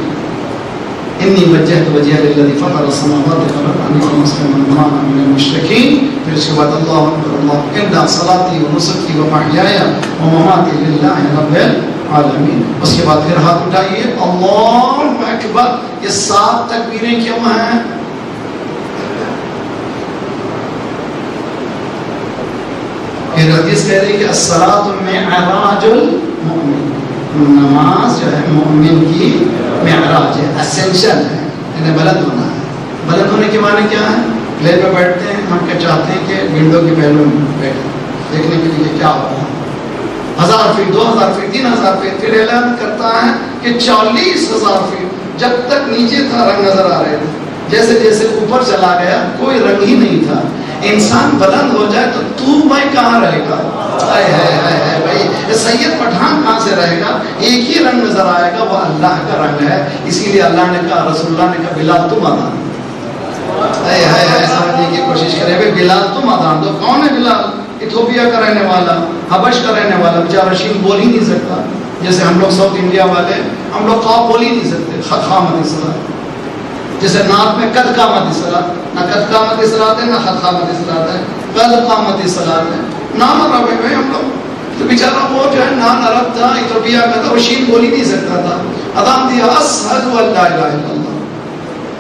انی وجہت وجہی للذی فطر السماوات والارض حنیفا مسلما وما انا من المشرکین. پھر اس کے بعد اللہ اکبر اللہ ان صلاتی و نسکی و محیای و مماتی للہ رب العالمین. اس کے بعد پھر ہاتھ اٹھائیے اللہ اکبر. یہ 7 تکبیریں کیوں ہیں؟ پھر حدیث کہہ رہی ہے کہ الصلاۃ معراج المؤمن. نماز جو ہے مومن کی معراج ہے، اسینشن ہے، انہیں بلند ہونا ہے. بلند ہونے کے معنی کیا ہے؟ پلین پہ بیٹھتے ہیں ہم کیا چاہتے ہیں کہ ونڈو کے پہلو میں بیٹھیں دیکھنے کے لیے کیا ہو رہا ہے. 1000 فیٹ 2000 فیٹ 3000 فیٹ. پھر اعلان کرتا ہے کہ 40000 فیٹ. جب تک نیچے تھا رنگ نظر آ رہے تھے، جیسے جیسے اوپر چلا گیا کوئی رنگ ہی نہیں تھا. انسان بلند ہو جائے تو بھائی کہاں رہے گا؟ بھائی سید پٹھان کہاں سے رہے گا؟ ایک ہی رنگ نظر آئے گا، وہ اللہ کا رنگ ہے. اسی لیے اللہ نے کہا، رسول اللہ نے کہا بلال تم اذان. سمجھنے کی کوشش کرے بھائی بلال تم اذان دو. کون ہے بلال؟ ایتھوپیا کا رہنے والا، حبش کا رہنے والا، بیچارہ شین بول ہی نہیں سکتا. جیسے ہم لوگ ساؤتھ انڈیا والے، ہم لوگ خواب بول ہی نہیں سکتے. خط خامت صلاۃ، جیسے نعت میں قد قامت صلاۃ، نہ قد قامت صلاۃ ہے نہ خط قامت صلاۃ ہے، قد قامت صلاۃ ہے. نام عرب ہے ہم لوگ. تو بیچارہ وہ جو ہے نان عرب تھا، ایتھوپیا کا تھا، وہ شین بول ہی نہیں سکتا تھا. اذان دیا اشہد ان لا الہ الا اللہ.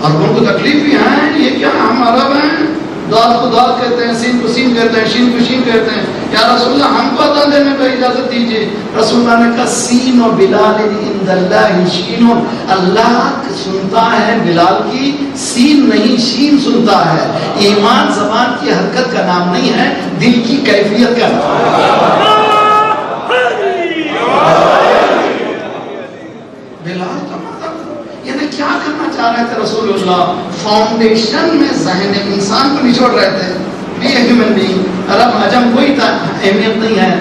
اور ان کو تکلیف بھی ہے، یہ کیا ہم عرب ہیں، دال کو دال کہتے ہیں، سین کو سین کہتے ہیں، شین کو شین کہتے ہیں. یا رسول اللہ ہم کو اذان دینے کا اجازت دیجیے. رسول اللہ نے کہا سین و بلال عند اللہ شین. اللہ سنتا ہے بلال کی سین نہیں شین سنتا ہے. ایمان زبان کی حرکت کا نام نہیں ہے، دل کی کیفیت کا نام ہے. بلال کا مطلب یعنی کیا کرنا چاہ رہے تھے رسول اللہ؟ فاؤنڈیشن میں ذہن انسان کو نچوڑ رہے تھے. بھی ہیومن بینگ، عرب عجم کوئی اہمیت نہیں ہے.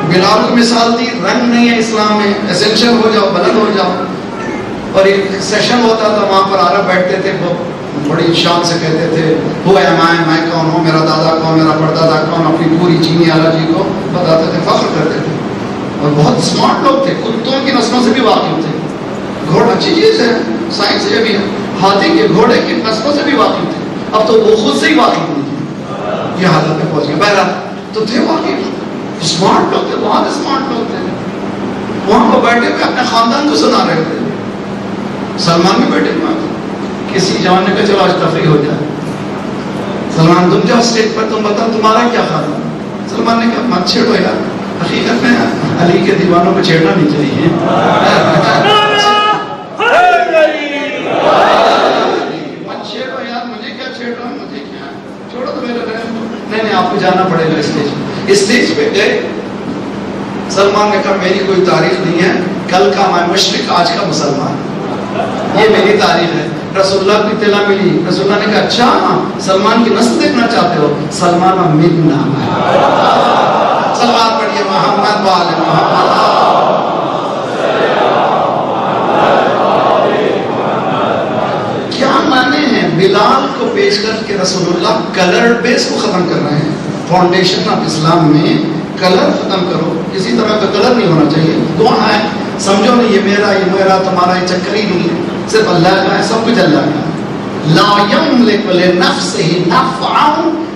بلال کی مثال دی، رنگ نہیں ہے اسلام میں، اسینشل ہو جاؤ، بلند ہو جاؤ. اور ایک سیشن ہوتا تھا وہاں پر عرب بیٹھتے تھے، وہ بڑی شان سے کہتے تھے وہ ہے میں کون ہوں، میرا دادا کون، میرا پردادا کون، اپنی پوری چینی الرجی کو بتاتے تھے، فخر کرتے تھے. اور بہت اسمارٹ لوگ تھے، کتوں کی نسلوں سے بھی واقف تھے. گھوڑا اچھی چیز ہے، سائنس یہ بھی ہے. ہاتھی کے گھوڑے کی نسلوں سے بھی واقف تھے. اب تو وہ خود سے ہی واقف نہیں تھے، یہ حالت میں پہنچ گئے. بہرحال تو تھے واقف، اسمارٹ لوگ تھے، بہت اسمارٹ لوگ تھے. وہاں پر بیٹھے ہوئے اپنے خاندان کو سنا رہے تھے. سلمان بھی بیٹھے ہوئے تھے. کسی جوان نے کہا چلو آج تفریح ہو جائے. سلمان تم جاؤ اسٹیج پر، تم بتاؤ تمہارا کیا خاندان. سلمان نے کہا مت چھیڑو یار، حقیقت میں علی کے دیوانوں کو چھیڑنا نہیں چاہیے. نہیں آپ کو جانا پڑے گا اسٹیج. اسٹیج پہ گئے. سلمان نے کہا میری کوئی تاریخ نہیں ہے، کل کا میں مشرق آج کا مسلمان، یہ میری تاریخ ہے. رسول اللہ کی اطلاع ملی. رسول اللہ نے کہا اچھا سلمان کی نسل دیکھنا چاہتے ہو؟ سلمان امین نام ہے. سلمان پڑھیے محمد وآل محمد. کیا معنی ہے؟ بلال کو پیش کر کے رسول اللہ کلر بیس کو ختم کر رہے ہیں. فاؤنڈیشن آف اسلام میں کلر ختم کرو، کسی طرح کا کلر نہیں ہونا چاہیے. دعا ہے، سمجھو نہیں یہ میرا تمہارا یہ چکر ہی نہیں ہے، صرف اللہ کا ہے، سب کچھ اللہ کا ہے. لا یملک لنفسہ نفعا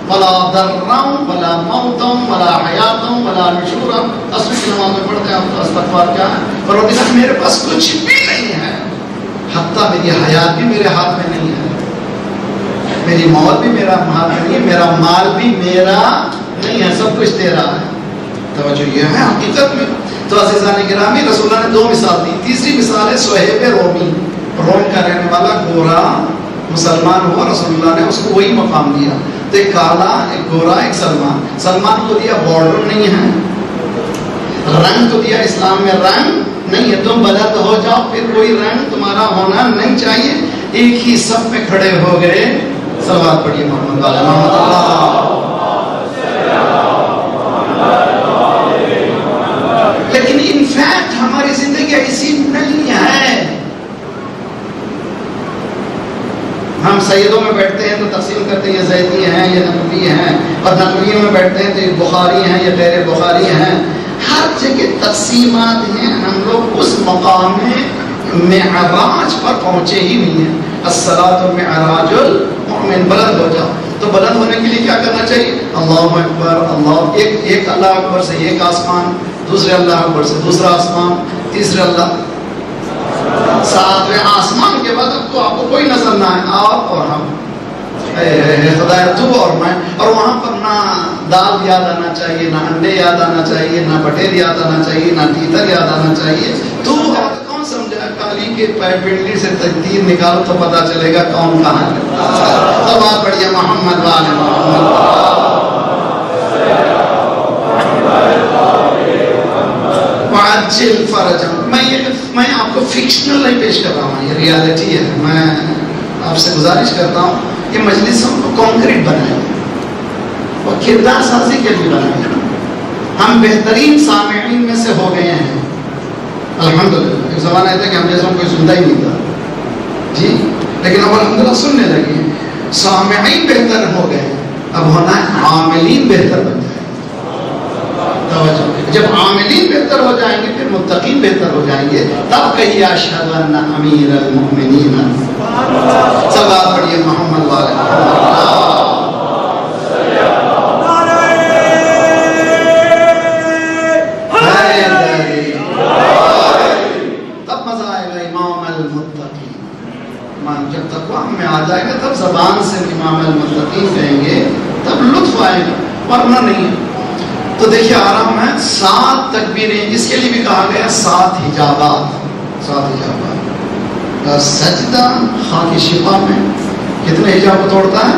ولا ضرا ولا موتا ولا حیاتا ولا نشورا. اصل کی نماز میں پڑھتے ہیں آپ تو استغفار کیا ہے، اور وہ کہتے ہیں میرے پاس کچھ بھی نہیں ہے، حتیٰ میری حیات بھی میرے ہاتھ میں نہیں ہے، میری موت بھی میرا ہاتھ میں نہیں ہے، میرا مال بھی میرا نہیں ہے، سب کچھ تیرا ہے. توجہ یہ ہے حقیقت میں. تو عزیزان گرامی رسول اللہ نے 2 مثال دی. تیسری مثال ہے صہیب رومی، روم کا رہنے والا گورا مسلمان ہوا. رسول اللہ نے اس کو وہی مقام دیا. تو ایک کالا، ایک گورا، ایک سلمان. سلمان کو دیا بارڈر نہیں ہے، رنگ تو دیا اسلام میں رنگ نہیں ہے. تم بلند ہو جاؤ، پھر کوئی رنگ تمہارا ہونا نہیں چاہیے. ایک ہی سب میں کھڑے ہو گئے. صلوات پڑھیے محمد وعلی محمد. لیکن انفیکٹ ہماری زندگی ایسی نہیں ہے. ہم سیدوں میں بیٹھتے ہیں تو تقسیم کرتے ہیں یہ زیدی ہیں، یہ نقوی ہیں، اور نقویوں میں بیٹھتے ہیں تو یہ بخاری ہیں، یہ غیر بخاری ہیں. ہر جگہ تقسیمات ہیں. ہم لوگ اس مقام میں معراج پر پہنچے ہی نہیں ہیں. الصلاۃ معراج المؤمن. بلند ہو جاؤ. تو بلند ہونے کے لیے کیا کرنا چاہیے؟ اللہ اکبر. اللہ ایک اللہ اکبر سے ایک آسمان، دوسرے اللہ اکبر سے دوسرا آسمان، تیسرے اللہ، ساتویں آسمان کے بعد اب تو آپ کو کوئی نظر نہ آئے، آپ اور ہم، خدا تو اور میں. اور وہاں پر نہ دال یاد آنا چاہیے، نہ انڈے یاد آنا چاہیے، نہ بٹیر یاد آنا چاہیے، نہ تیتر یاد آنا چاہیے. تو کون سمجھا؟ کالی کے پنڈلی سے تیر نکالو تو پتا چلے گا کون کہاں ہے. تو بات بڑھیا. محمد والے محمد. وعجل فرجم. میں آپ کو فکشنل نہیں پیش کر رہا ہوں، یہ ریالٹی ہے. میں آپ سے گزارش کرتا ہوں کہ مجلسوں کو کانکریٹ بنائیں اور کردار سازی کے لیے بنائیں. ہم بہترین سامعین میں سے ہو گئے ہیں الحمدللہ. ایک زمانہ تھا کہ ہم جیسا کوئی سنتا ہی نہیں تھا جی، لیکن اب الحمدللہ سننے لگے ہیں. سامعین بہتر ہو گئے، اب ہونا ہے عاملین بہتر بن جائیں. توجہ. جب عاملین بہتر ہو جائیں گے پھر متقین بہتر ہو جائیں گے. تب کہیے اشہد ان امیر المؤمنین. سب آپ پڑھیے محمد والے تب مزہ آئے گا. امام المتقین. جب تقویٰ میں آ جائے گا تب زبان سے امام المتقین کہیں گے، تب لطف آئے گا، ورنہ نہیں. تو دیکھیے آرام ہے. 7 تکبیریں، اس کے لیے بھی کہا گیا 7 حجابات. 7 حجابات. سجدہ خاک شفا میں کتنے حجاب کو توڑتا ہے؟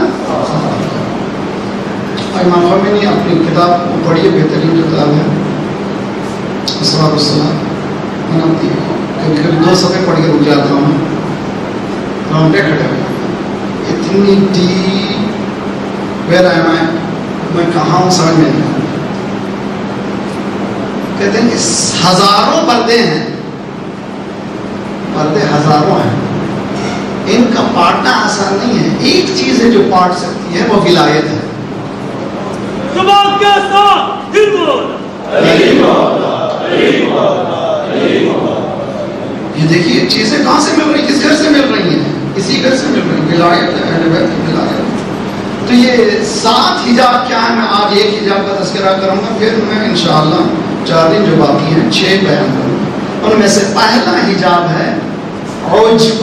امام خمینی اپنی کتاب کو پڑھیے، بہترین کتاب ہے اسرار الصلاۃ. کبھی کبھی 2 صفحے پڑھ کے رک جاتا ہوں، رونڈے کھڑے ہوئے. اتنی ڈیپ ویئر ایم آئی، میں کہاں ہوں سمجھ میں نہیں. کہتے ہیں کہ ہزاروں پردے ہیں، پردے ہزاروں ہیں، ان کا پاٹنا آسان نہیں ہے. ایک چیز ہے جو پاٹ سکتی ہے، وہ ولایت ہے. یہ دیکھیے چیزیں کہاں سے مل رہی، کس گھر سے مل رہی ہیں؟ اسی گھر سے مل رہی ہیں. ولایت ہے، اہل بیت کی ولایت. تو یہ 7 حجاب کیا ہے؟ میں آج ایک حجاب کا تذکرہ کروں گا، پھر میں انشاءاللہ 4 دن جو باقی ہیں 6 بیان کروں گا. ان میں سے پہلا حجاب ہے عجب.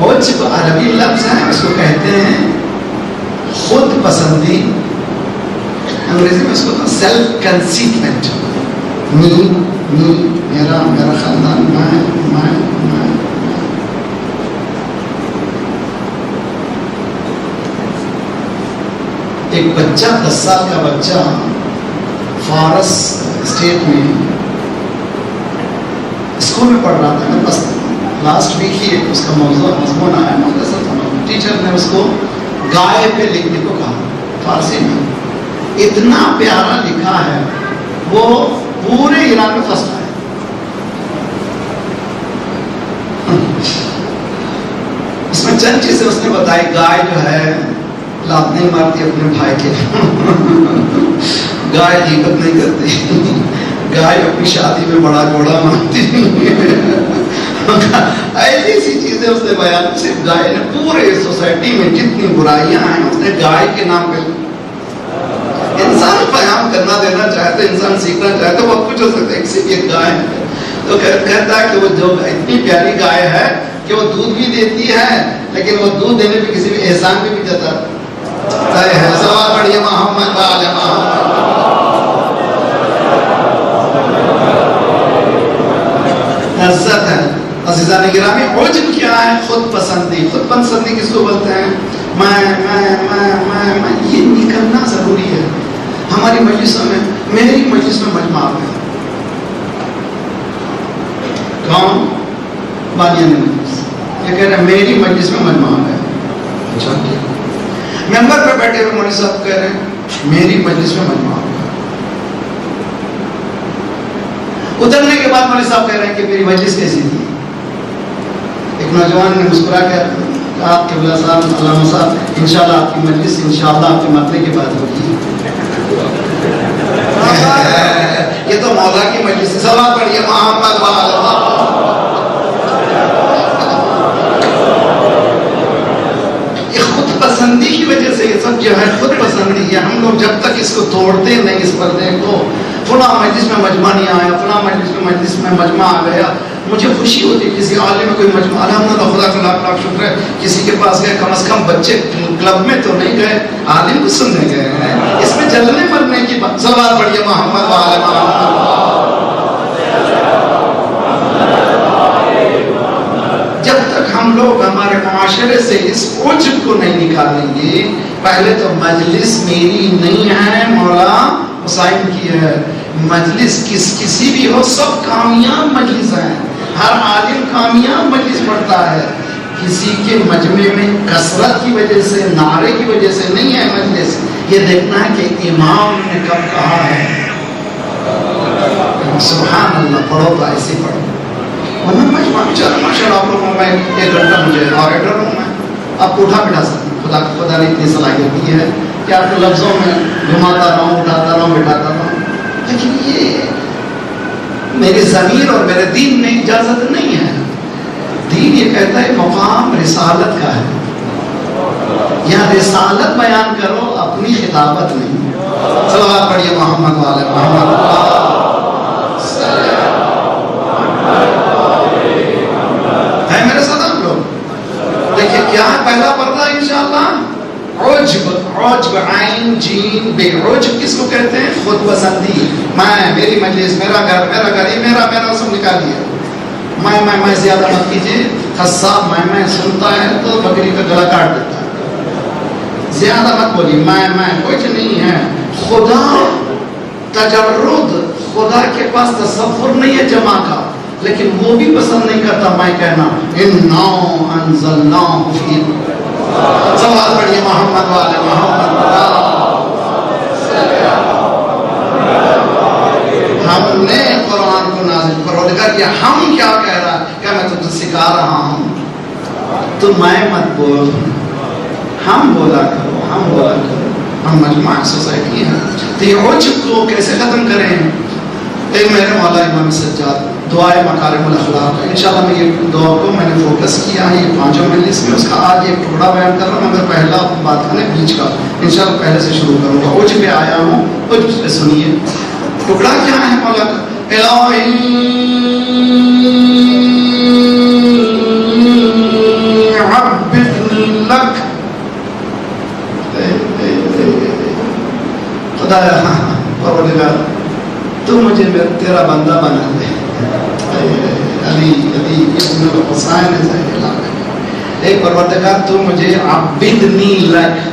عجب عربی لفظ ہے، اس کو کہتے ہیں خود پسندی. انگریزی میں اس کو سیلف کنسیٹمنٹ. میرا خاندان، میں. ایک بچہ 10 سال کا بچہ فارس اسٹیٹ میں اسکول میں پڑھ رہا تھا. میرے پاس لاسٹ ویک ہی اس کا مضمون آیا. ٹیچر نے اس کو گائے پہ لکھنے کو کہا فارسی میں. اتنا پیارا لکھا ہے، وہ پورے ایران میں فرسٹ آیا. اس میں چند چیزیں اس نے بتائی. گائے جو ہے لات نہیں مارتی اپنے بھائی کے، گائے غیبت نہیں کرتی، گائے اپنی شادی میں بڑا گھوڑا مارتی. ایسی سی چیزیں اس نے بیان. صرف گائے نے پورے سوسائٹی میں جتنی برائیاں ہیں اس نے گائے کے نام پہ. انسان پیام کرنا دینا چاہے تو، انسان سیکھنا چاہے تو بہت کچھ ہو سکتا ہے. صرف ایک گائے ہے تو کہتا ہے کہ وہ جو اتنی پیاری گائے ہے کہ وہ دودھ بھی دیتی ہے، لیکن وہ دودھ دینے پہ کسی بھی احسان پہ بھی جاتا ہے. سوال پڑھیے محمد والے عزت ہے. عزیزان گرامی، عجب کیا ہے؟ خود پسندی. خود پسندی کس کو بولتے ہیں؟ میں یہ نکلنا ضروری ہے. ہماری مجلسوں میں، میری مجلس میں مجمع ہے. کون؟ بانیان مجلس. یہ کہہ رہے ہیں میری مجلس میں مجمع ہے. اچھا ٹھیک. ممبر پہ بیٹھے ہوئے مولوی صاحب کہہ رہے ہیں میری مجلس میں مجمع ہے. اترنے کے بعد مولوی صاحب کہہ رہے ہیں کہ میری مجلس کیسی تھی. ایک نوجوان نے مسکرا کر کہا قبلہ صاحب، علامہ صاحب، انشاءاللہ آپ کی مجلس انشاءاللہ آپ کے مرنے کے بعد ہوگی. یہ تو مولا کی کی مجلس ہے. صلوات پڑھیے محمد وعلی. یہ خود پسندی کی وجہ سے یہ سب جو ہے خود پسندی ہے. ہم لوگ جب تک اس کو توڑتے نہیں اس پردے کو، فلاں مجلس میں مجمع نہیں آیا، فلاں مجلس میں مجمع آ گیا، مجھے خوشی ہوتی. کسی عالم میں کوئی مجمع، الحمدللہ خدا کا لاکھ لاکھ شکر ہے، کسی کے پاس گئے، کم از کم بچے کلب میں تو نہیں گئے، عالم کو سننے گئے ہیں. اس میں جلنے مرنے کی بات. صلوات پڑھیے محمد وعلی محمد. جب تک ہم لوگ ہمارے معاشرے سے اس عجب کو نہیں نکالیں گے، پہلے تو مجلس میری نہیں ہے، مولا حسین کی ہے. مجلس کسی بھی ہو، سب کامیاب مجلس ہیں، ہر عالم کامیاب مجلس پڑھتا ہے. کسی کے مجمع میں کثرت کی وجہ سے، نعرے کی وجہ سے نہیں ہے مجلس. یہ دیکھنا ہے کہ امام نے کب کہا ہے. سبحان اللہ. پڑھو تو ایسے پڑھو. مجمع چل ماشاء اللہ آپ لوگوں میں 1 گھنٹہ مجھے آریٹر ہوں میں، آپ کو اٹھا بٹھا سکتے ہیں. خدا نے اتنی صلاحیت دی ہے کہ آپ کو لفظوں میں گھماتا رہوں، اٹھاتا رہوں، بٹھاتا رہوں. لیکن یہ میری ضمیر اور میرے دین میں اجازت نہیں ہے. دین یہ کہتا ہے مقام رسالت کا ہے. یہاں رسالت بیان کرو، اپنی خطابت نہیں. صلوات پڑھیے محمد وعلی محمد. ہے میرے ساتھ آپ لوگ؟ دیکھیے کیا ہے پہلا پردہ انشاءاللہ، عجب عین جیم بے. عجب کس کو کہتے ہیں؟ خود پسندی. میں، میری مجلس، میرا گھر، یہ میرا سب نکال دیا. میں زیادہ مت کیجیے. قصاب میں سنتا ہے تو بکری کا گلا کاٹ دیتا ہے. زیادہ مت بولیے. میں کچھ نہیں ہے. خدا تجرد، خدا کے پاس تصور نہیں ہے جمع کا، لیکن وہ بھی پسند نہیں کرتا میں کہنا اِنَّا أَنزَلْنَاهُ فِي. صلوات پڑھیے محمد والے محمد. ہم نے قرآن کو نازل پروردگار کیا. ہم کیا کہہ رہا ہے؟ کیا میں تم سے سکھا رہا ہوں تو میں مت بول. ہم بولا کرو، ہم بولا کرو. ہم مجمع سوسائٹی ہیں. تو یہ عجب کو کیسے ختم کریں؟ اے میرے مولا امام سجاد، دعائے مکارم الاخلاق. انشاءاللہ میں یہ دعا کو میں نے فوکس کیا ہے یہ 5 مجلس میں. اس کا آج ایک ٹکڑا بیان کر رہا ہوں، مگر پہلا بات کرنے بیچ کا انشاءاللہ پہلے سے شروع کروں گا. عجب پہ آیا ہوں، عجب پہ سنیے. ٹکڑا کیا ہے مولا کا؟ الہی عبدنی لک. خدایا پروردگار تو مجھے تیرا بندہ بنا دے. علی ابن الحسین اے پروردگار تو مجھے عبدنی لک.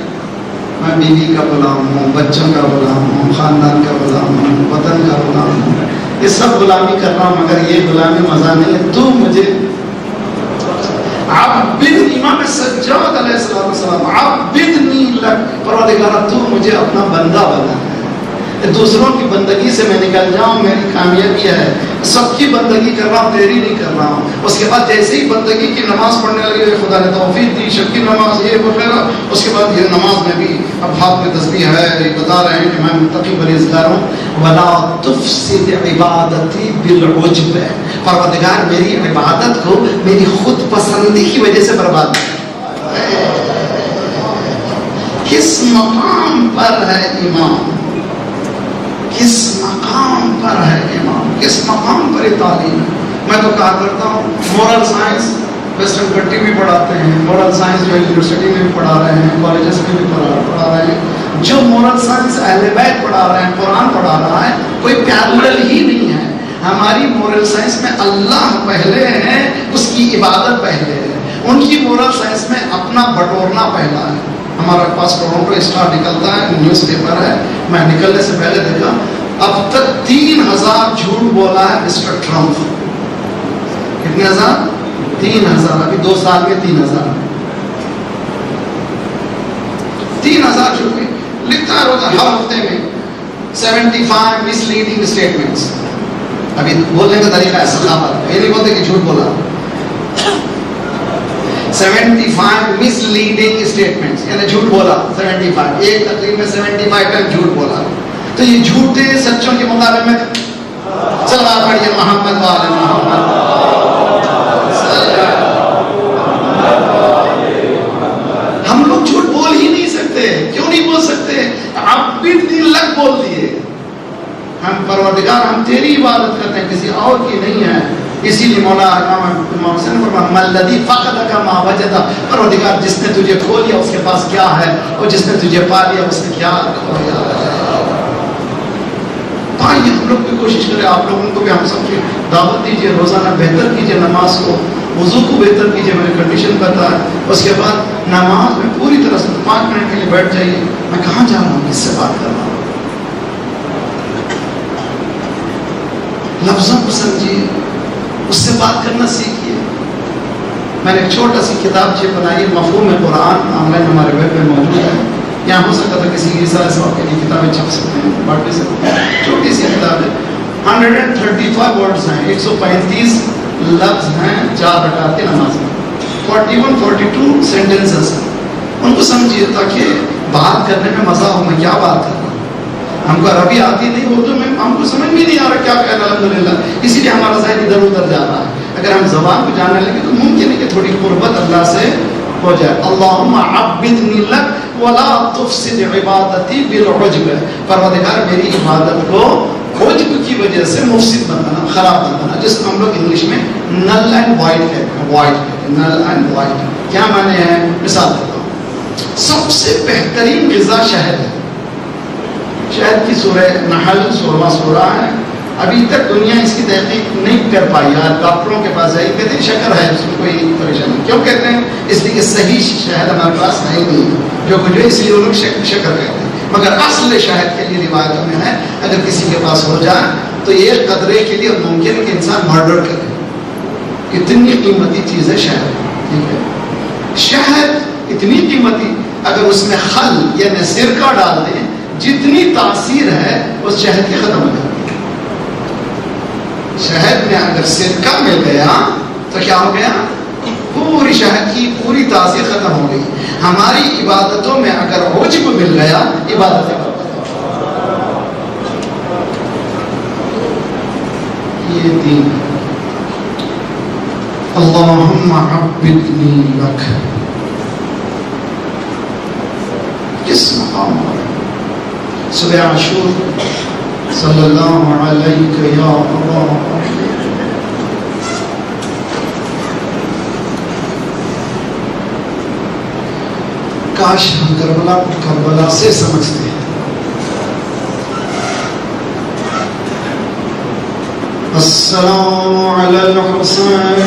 میں بیوی کا غلام ہوں، بچوں کا غلام ہوں، خاندان کا غلام ہوں، وطن کا غلام ہوں. یہ سب غلامی کر رہا ہوں، مگر یہ غلامی مزہ نہیں ہے. تو مجھے عبد امام سجاد علیہ السلام عبدنی لک. پروردگار تو مجھے اپنا بندہ بنا ہے. دوسروں کی بندگی سے میں نکل جاؤں، میری کامیابی ہے. سب کی بندگی کر رہا ہوں، تیری نہیں کر رہا ہوں. اس کے بعد جیسے ہی بندگی کی نماز پڑھنے لگے، خدا نے توفیق دی، شب کی نماز یہ وغیرہ. اس کے بعد یہ نماز میں بھی اب ہاتھ میں تسبیح ہے، یہ بتا رہے ہیں کہ میں متقی پرہیزگار ہوں. ولا تفسد عبادتی بالعجب. پروردگار میری عبادت کو میری خود پسندی کی وجہ سے برباد ہے. کس مقام پر ہے امام؟ کس مقام پر ہے امام؟ کس مقام پر تعلیم ہے؟ میں تو کہا کرتا ہوں مورل سائنس ویسٹرن کنٹری میں پڑھاتے ہیں، مورل سائنس جو یونیورسٹی میں بھی پڑھا رہے ہیں، کالجز میں بھی پڑھا رہے ہیں. جو مورل سائنس اہل بیت پڑھا رہے ہیں، قرآن پڑھا رہا ہے، کوئی پیرالل ہی نہیں ہے. ہماری مورل سائنس میں اللہ پہلے ہے، اس کی عبادت پہلے ہے. ان کی مورل سائنس میں اپنا بٹورنا پہلا ہے. ہمارے پاس ٹورنٹو اسٹار نکلتا ہے، نیوز پیپر ہے. میں نکلنے سے پہلے دیکھا اب تک 3000 جھوٹ بولا ہے مسٹر ٹرمپ. کتنے ہزار؟ 3000. ابھی 2 سال میں 3000 جھوٹ لکھتا ہے روزہ ہر ہفتے میں. 75 مس لیڈنگ اسٹیٹمنٹس. ابھی بولنے کا طریقہ ہے ثقافت، یہ نہیں بولتے کہ جھوٹ بولا. 75 مس لیڈنگ اسٹیٹمنٹس یعنی جھوٹ بولا. 75 ایک تقریر میں 75 ٹائم جھوٹ بولا. تو یہ جھوٹے سچوں کے مقابلے میں صلوات پڑھیے محمد والے محمد. ہم لوگ جھوٹ بول ہی نہیں سکتے. کیوں نہیں بول سکتے؟ عبدنی لک بول دیے. ہم پروردگار ہم تیری عبادت کرتے ہیں، کسی اور کی نہیں ہے. اسی لیے مولا امام حسین فرمایا مَلَّذِي فَقَدَكَ مَا وَجَدَ. پروردگار جس نے تجھے کھو لیا اس کے پاس کیا ہے، اور جس نے تجھے پا لیا اس نے کیا کھویا ہے. آئیے ہم لوگ بھی کوشش کریں، آپ لوگوں کو بھی ہم سب کی دعوت دیجیے، روزانہ بہتر کیجیے نماز کو، وضو کو بہتر کیجیے. میں نے کنڈیشن بتایا. اس کے بعد نماز میں پوری طرح سے 5 منٹ کے لیے بیٹھ جائیے. میں کہاں جا رہا ہوں، کس سے بات کر رہا ہوں. لفظوں کو سمجھیے، اس سے بات کرنا سیکھیے. میں نے ایک چھوٹا سی کتاب بنائی ہے مفہوم قرآن، آن لائن ہمارے ویب پہ موجود ہے. یہاں ہو سکتا تھا کسی عیسائی صاحب کے لیے کتابیں چھپ سکتے ہیں، بانٹ بھی سکتے ہیں. چھوٹی سی کتاب ہے. 135 ورڈز ہیں، 135 لفظ ہیں 4 رکعت کی نماز میں. 41-42 سینٹنسز ہیں. ان کو سمجھیے تاکہ بات کرنے میں مزہ ہو. میں کیا بات کر رہا ہوں، ہم کو عربی آتی نہیں، اردو میں ہم کو سمجھ بھی نہیں آ رہا کیا کہنا. الحمدللہ اسی لیے ہمارا ذہن ادھر ادھر جا رہا ہے. اگر ہم زبان کو جاننے لگے تو ممکن ہے کہ تھوڑی قربت اللہ سے ہو جائے. اللہم عبدنی لک ولا تفسد عبادتی بالعجب. پروردگار میری عبادت کو عجب کی وجہ سے مفسد مت بنا، خراب مت بنا، جس کو ہم لوگ انگلش میں نل اینڈ وائٹ کہتے ہیں. وائٹ نل اینڈ وائٹ کیا معنی ہے؟ مثال دیتا ہوں. سب سے بہترین غذا شہد ہے. شہد کی سورہ نحل 16واں سورہ ہے. ابھی تک دنیا اس کی تحقیق نہیں کر پائی. یار ڈاکٹروں کے پاس جائے کہتے ہیں شکر ہے، اس میں کوئی پریشانی. کیوں کہتے ہیں؟ اس لیے کہ صحیح شہد ہمارے پاس ہے ہی نہیں. جو کچھ ہے اس لیے وہ لوگ شکر کہتے ہیں. مگر اصل شہد کے لیے روایتوں میں ہے اگر کسی کے پاس ہو جائے تو یہ قدرے کے لیے ممکن ہے کہ انسان مرڈر کرے. اتنی قیمتی چیز ہے شہد. ٹھیک ہے، شہد اتنی قیمتی، اگر اس میں خل یعنی سرکہ ڈال دیں جتنی تاثیر ہے اس شہد کی ختم ہو جاتی ہے. شہد میں اگر سرکہ مل گیا تو کیا ہو گیا؟ پوری شہد کی پوری تاثیر ختم ہو گئی. ہماری عبادتوں میں اگر عجب مل گیا عبادت یہ دین. اللہم عبدنی لک کس مقام پر؟ صبح عاشور صلی اللہ علیہ یا اللہ. کاش ہم کربلا سے سمجھتے ہیں. السلام علی الحسین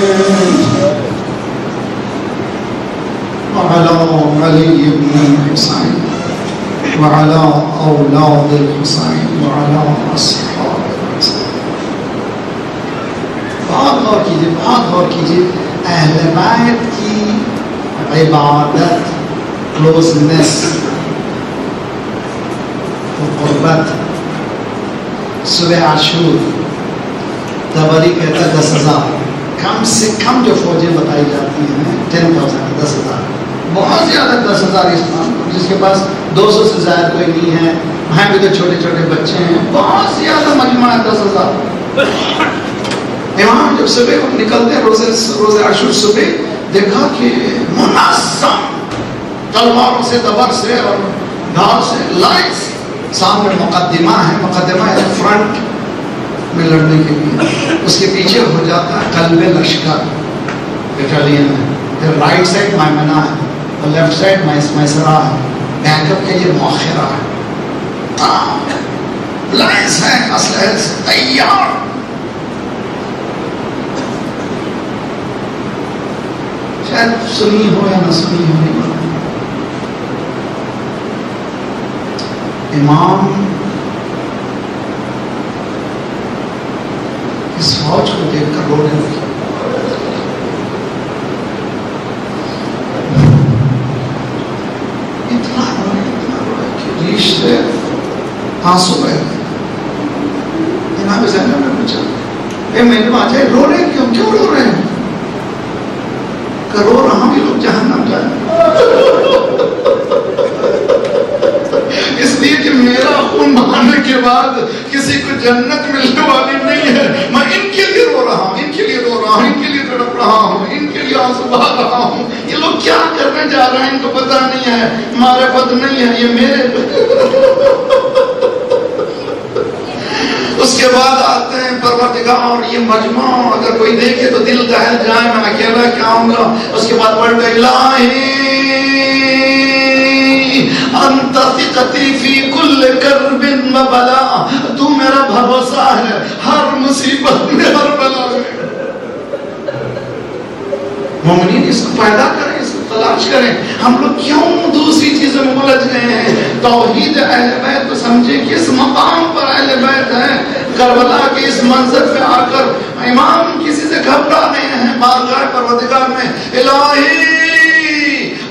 وعلی علی بن الحسین وعلى أولاد الحسين وعلى أصحاب الحسين. بہت غور کیجیے، بہت غور کیجیے. اہل بیت کی عبادت، کلوزنس، قربت. صبح عاشور تبری کہتا ہے 10,000 کم سے کم جو فوجیں بتائی جاتی ہیں 10,000 10,000. بہت زیادہ 10,000 اسلام جس کے پاس 200 سے زائد کوئی نہیں ہے. وہاں بھی تو چھوٹے چھوٹے بچے ہیں. بہت زیادہ مجموعہ ہے 10,000. امام جب صبح نکلتے ہیں روزے عاشور صبح دیکھا کہ منظم تلواروں سے، دبر سے اور ڈھال سے لائن سے. سامنے مقدمہ ہے، مقدمہ ہے فرنٹ میں لڑنے کے لیے. اس کے پیچھے ہو جاتا ہے قلب لشکر بٹالین ہے. پھر رائٹ سائڈ مائمنہ ہے اور لیفٹ سائڈ میسرہ ہے. بیک اپ کے لیے مؤخرہ ہے. لائنس ہے اسلحے سے تیار. شاید سنی ہو یا نہ سنی ہو نہیں. امام اس فوج کو دیکھ کر رونے لگے. اتنا روئے کہ ریش سے آنسو بہہ گئے. جناب زینب نے پوچھا اے میرے آ جائے رو رہے ہیں کیوں رو رہے ہیں؟ کہ رو رہا بھی لوگ جہنم جائیں. اس لیے کہ میرا خون بہانے کے بعد کسی کو جنت ملنے والی نہیں آنسو بہا رہا ہوں. یہ لوگ کیا کرنے جا رہے ہیں ان کو پتہ نہیں ہے, معرفت نہیں ہے, یہ میرے اس کے بعد آتے ہیں پروردگار یہ مجمع اگر کوئی دیکھے تو دل دہل جائے, میں اکیلا کیا ہوں گا. اس کے بعد پڑھتے الہی انت ثقتی فی کل کرب و بلا, تو میرا بھروسہ ہے ہر مصیبت میں, ہر بلا میں. مومنین اس کو پیدا کریں, اس کو تلاش کریں. ہم لوگ کیوں دوسری چیزوں میں الجھ گئے ہیں؟ توحید اہل بیت کو سمجھے کس مقام پر اہل بیت ہیں. کربلا کے اس منظر پہ آ کر امام کسی سے گھبرا رہے ہیں بارگاہ پروردگار میں. الہی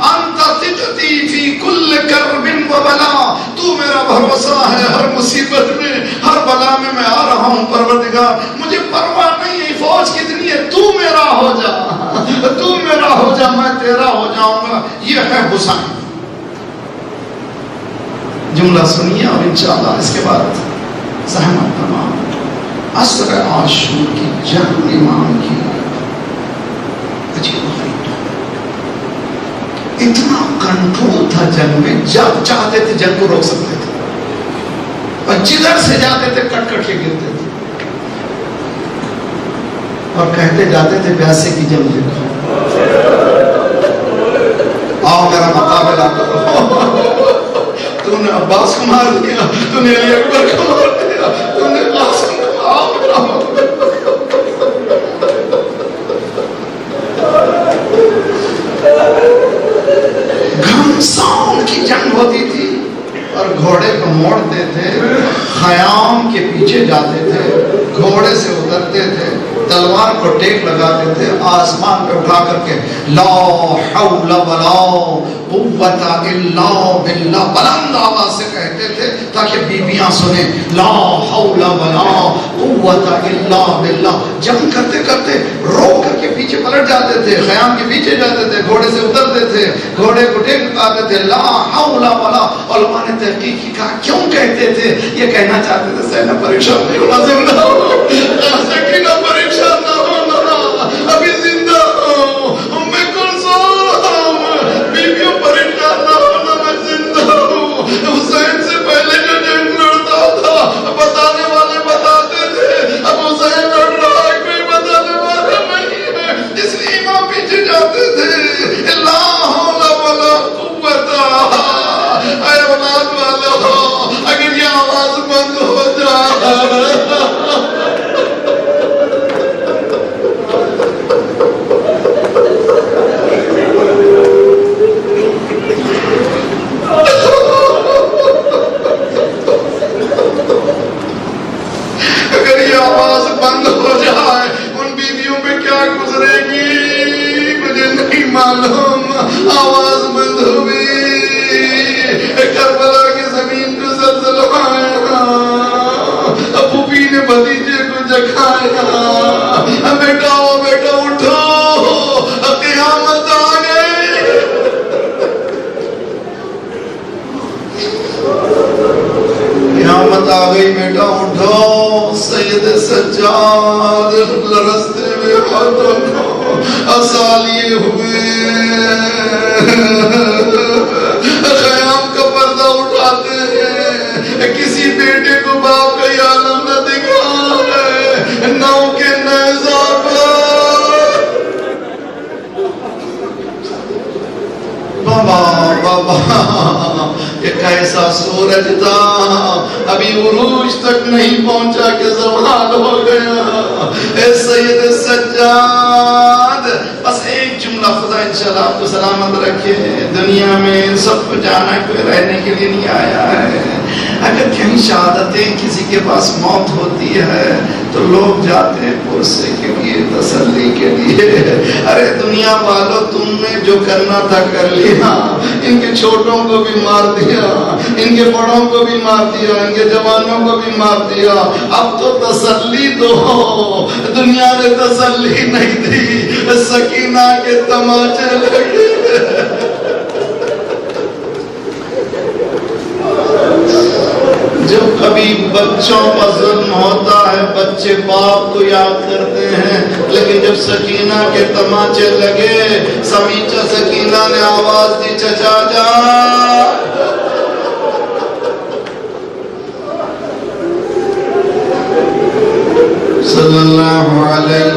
انت ثقتی فی کل کرب و بلا, تو میرا بھروسہ ہے ہر مصیبت میں, ہر بلا میں آ رہا ہوں. پروردگار مجھے پرواہ نہیں ہے فوج کتنی ہے, تو میرا ہو جا, تو میرا ہو جا, میں تیرا ہو جاؤں گا. یہ ہے حسین. جملہ سنیے اور انشاءاللہ اس کے بعد زحمت تمام. عصر عاشور کی جنگ امام کی عجیب و غریب, اتنا کنٹرول تھا جنگ میں, جب چاہتے تھے جنگ کو روک سکتے تھے, اور جدھر سے جاتے تھے کٹ کٹ کے گرتے تھے اور کہتے جاتے تھے پیاسے کی جنگ دیکھو, آؤ میرا مقابلہ کرو. تو نے عباس کو مار دیا, تو نے علی اکبر کو مار دیا, تو نے قاسم کو, آؤ میرا گھمسان کی جنگ ہوتی تھی اور گھوڑے کو موڑتے تھے, خیام کے پیچھے جاتے تھے, گھوڑے سے اترتے تھے, تلوار کو ٹیک لگاتے تھے, آسمان پہ اٹھا کر کے لا حول ولا قوت الا باللہ بلند آواز سے کہتے تھے تاکہ بیویاں سنیں. لا حول ولا قوت الا باللہ. جنگ کرتے کرتے رو کر کے پیچھے پلٹ جاتے تھے, خیام کے پیچھے جاتے تھے, گھوڑے سے اترتے تھے, گھوڑے کو ٹیک لگاتے تھے. لا حول ولا. علماء نے تحقیق کی, کہا کیوں کہتے تھے؟ یہ کہنا چاہتے تھے سینہ پریشان نہیں ہونا, زندہ ہو, سکینہ پریشان نہ ہونا, ابھی زندہ ہوں, میں کلثوم بیویوں پریشان نہ ہونا, میں زندہ ہوں. حسین سے پہلے جو جنگ لڑتا تھا بتانے والے بتاتے تھے, اب حسین لڑ رہا ہے کوئی بتانے والا نہیں ہے, اس لیے امام پیچھے جاتے تھے. لا حول ولا قوت. اے اولاد والو, اگر یہ آواز بند ہو جائے, اگر یہ آواز بند ہو جائے, ان بیویوں پہ کیا گزرے گی مجھے نہیں معلوم. آواز بند ہوئی, کربلا کی زمین پہ زلزلہ آیا, پھوپھی نے بھتیجے کو جگایا, بیٹا او بیٹا اٹھو, قیامت آ گئی. قیامت آ گئی, بیٹا اٹھو. سید سجاد رستے میں ہاتھوں کو اسالیے ہوئے, خیام کا پردہ اٹھاتے ہیں, کسی بیٹے کو باپ کا یہ عالم نہ دکھا ہے, نو کے نیزہ پر بابا بابا. یہ کیسا سورج تھا, ابھی عروج تک نہیں پہنچا کہ زوال ہو گیا. اے سید سجاد, بس ایک جملہ, خدا انشاءاللہ آپ کو سلامت رکھے. دنیا میں سب کو جانا ہے, کوئی رہنے کے لیے نہیں آیا ہے. اگر کہیں شہادتیں کسی کے پاس موت ہوتی ہے تو لوگ جاتے ہیں پرسے کے لیے, تسلی کے لیے. ارے دنیا والوں, تم نے جو کرنا تھا کر لیا. ان کے چھوٹوں کو بھی مار دیا, ان کے بڑوں کو بھی مار دیا, ان کے جوانوں کو بھی مار دیا. اب تو تسلی دو. دنیا نے تسلی نہیں دی, سکینہ کے تماچے لگے. جو کبھی کبھی بچوں پر ظلم ہوتا ہے، بچے باپ کو یاد کرتے ہیں، لیکن جب سکینہ کے تماچے لگے، سمیچہ سکینہ نے آواز دی، چچا جان صلی اللہ علیہ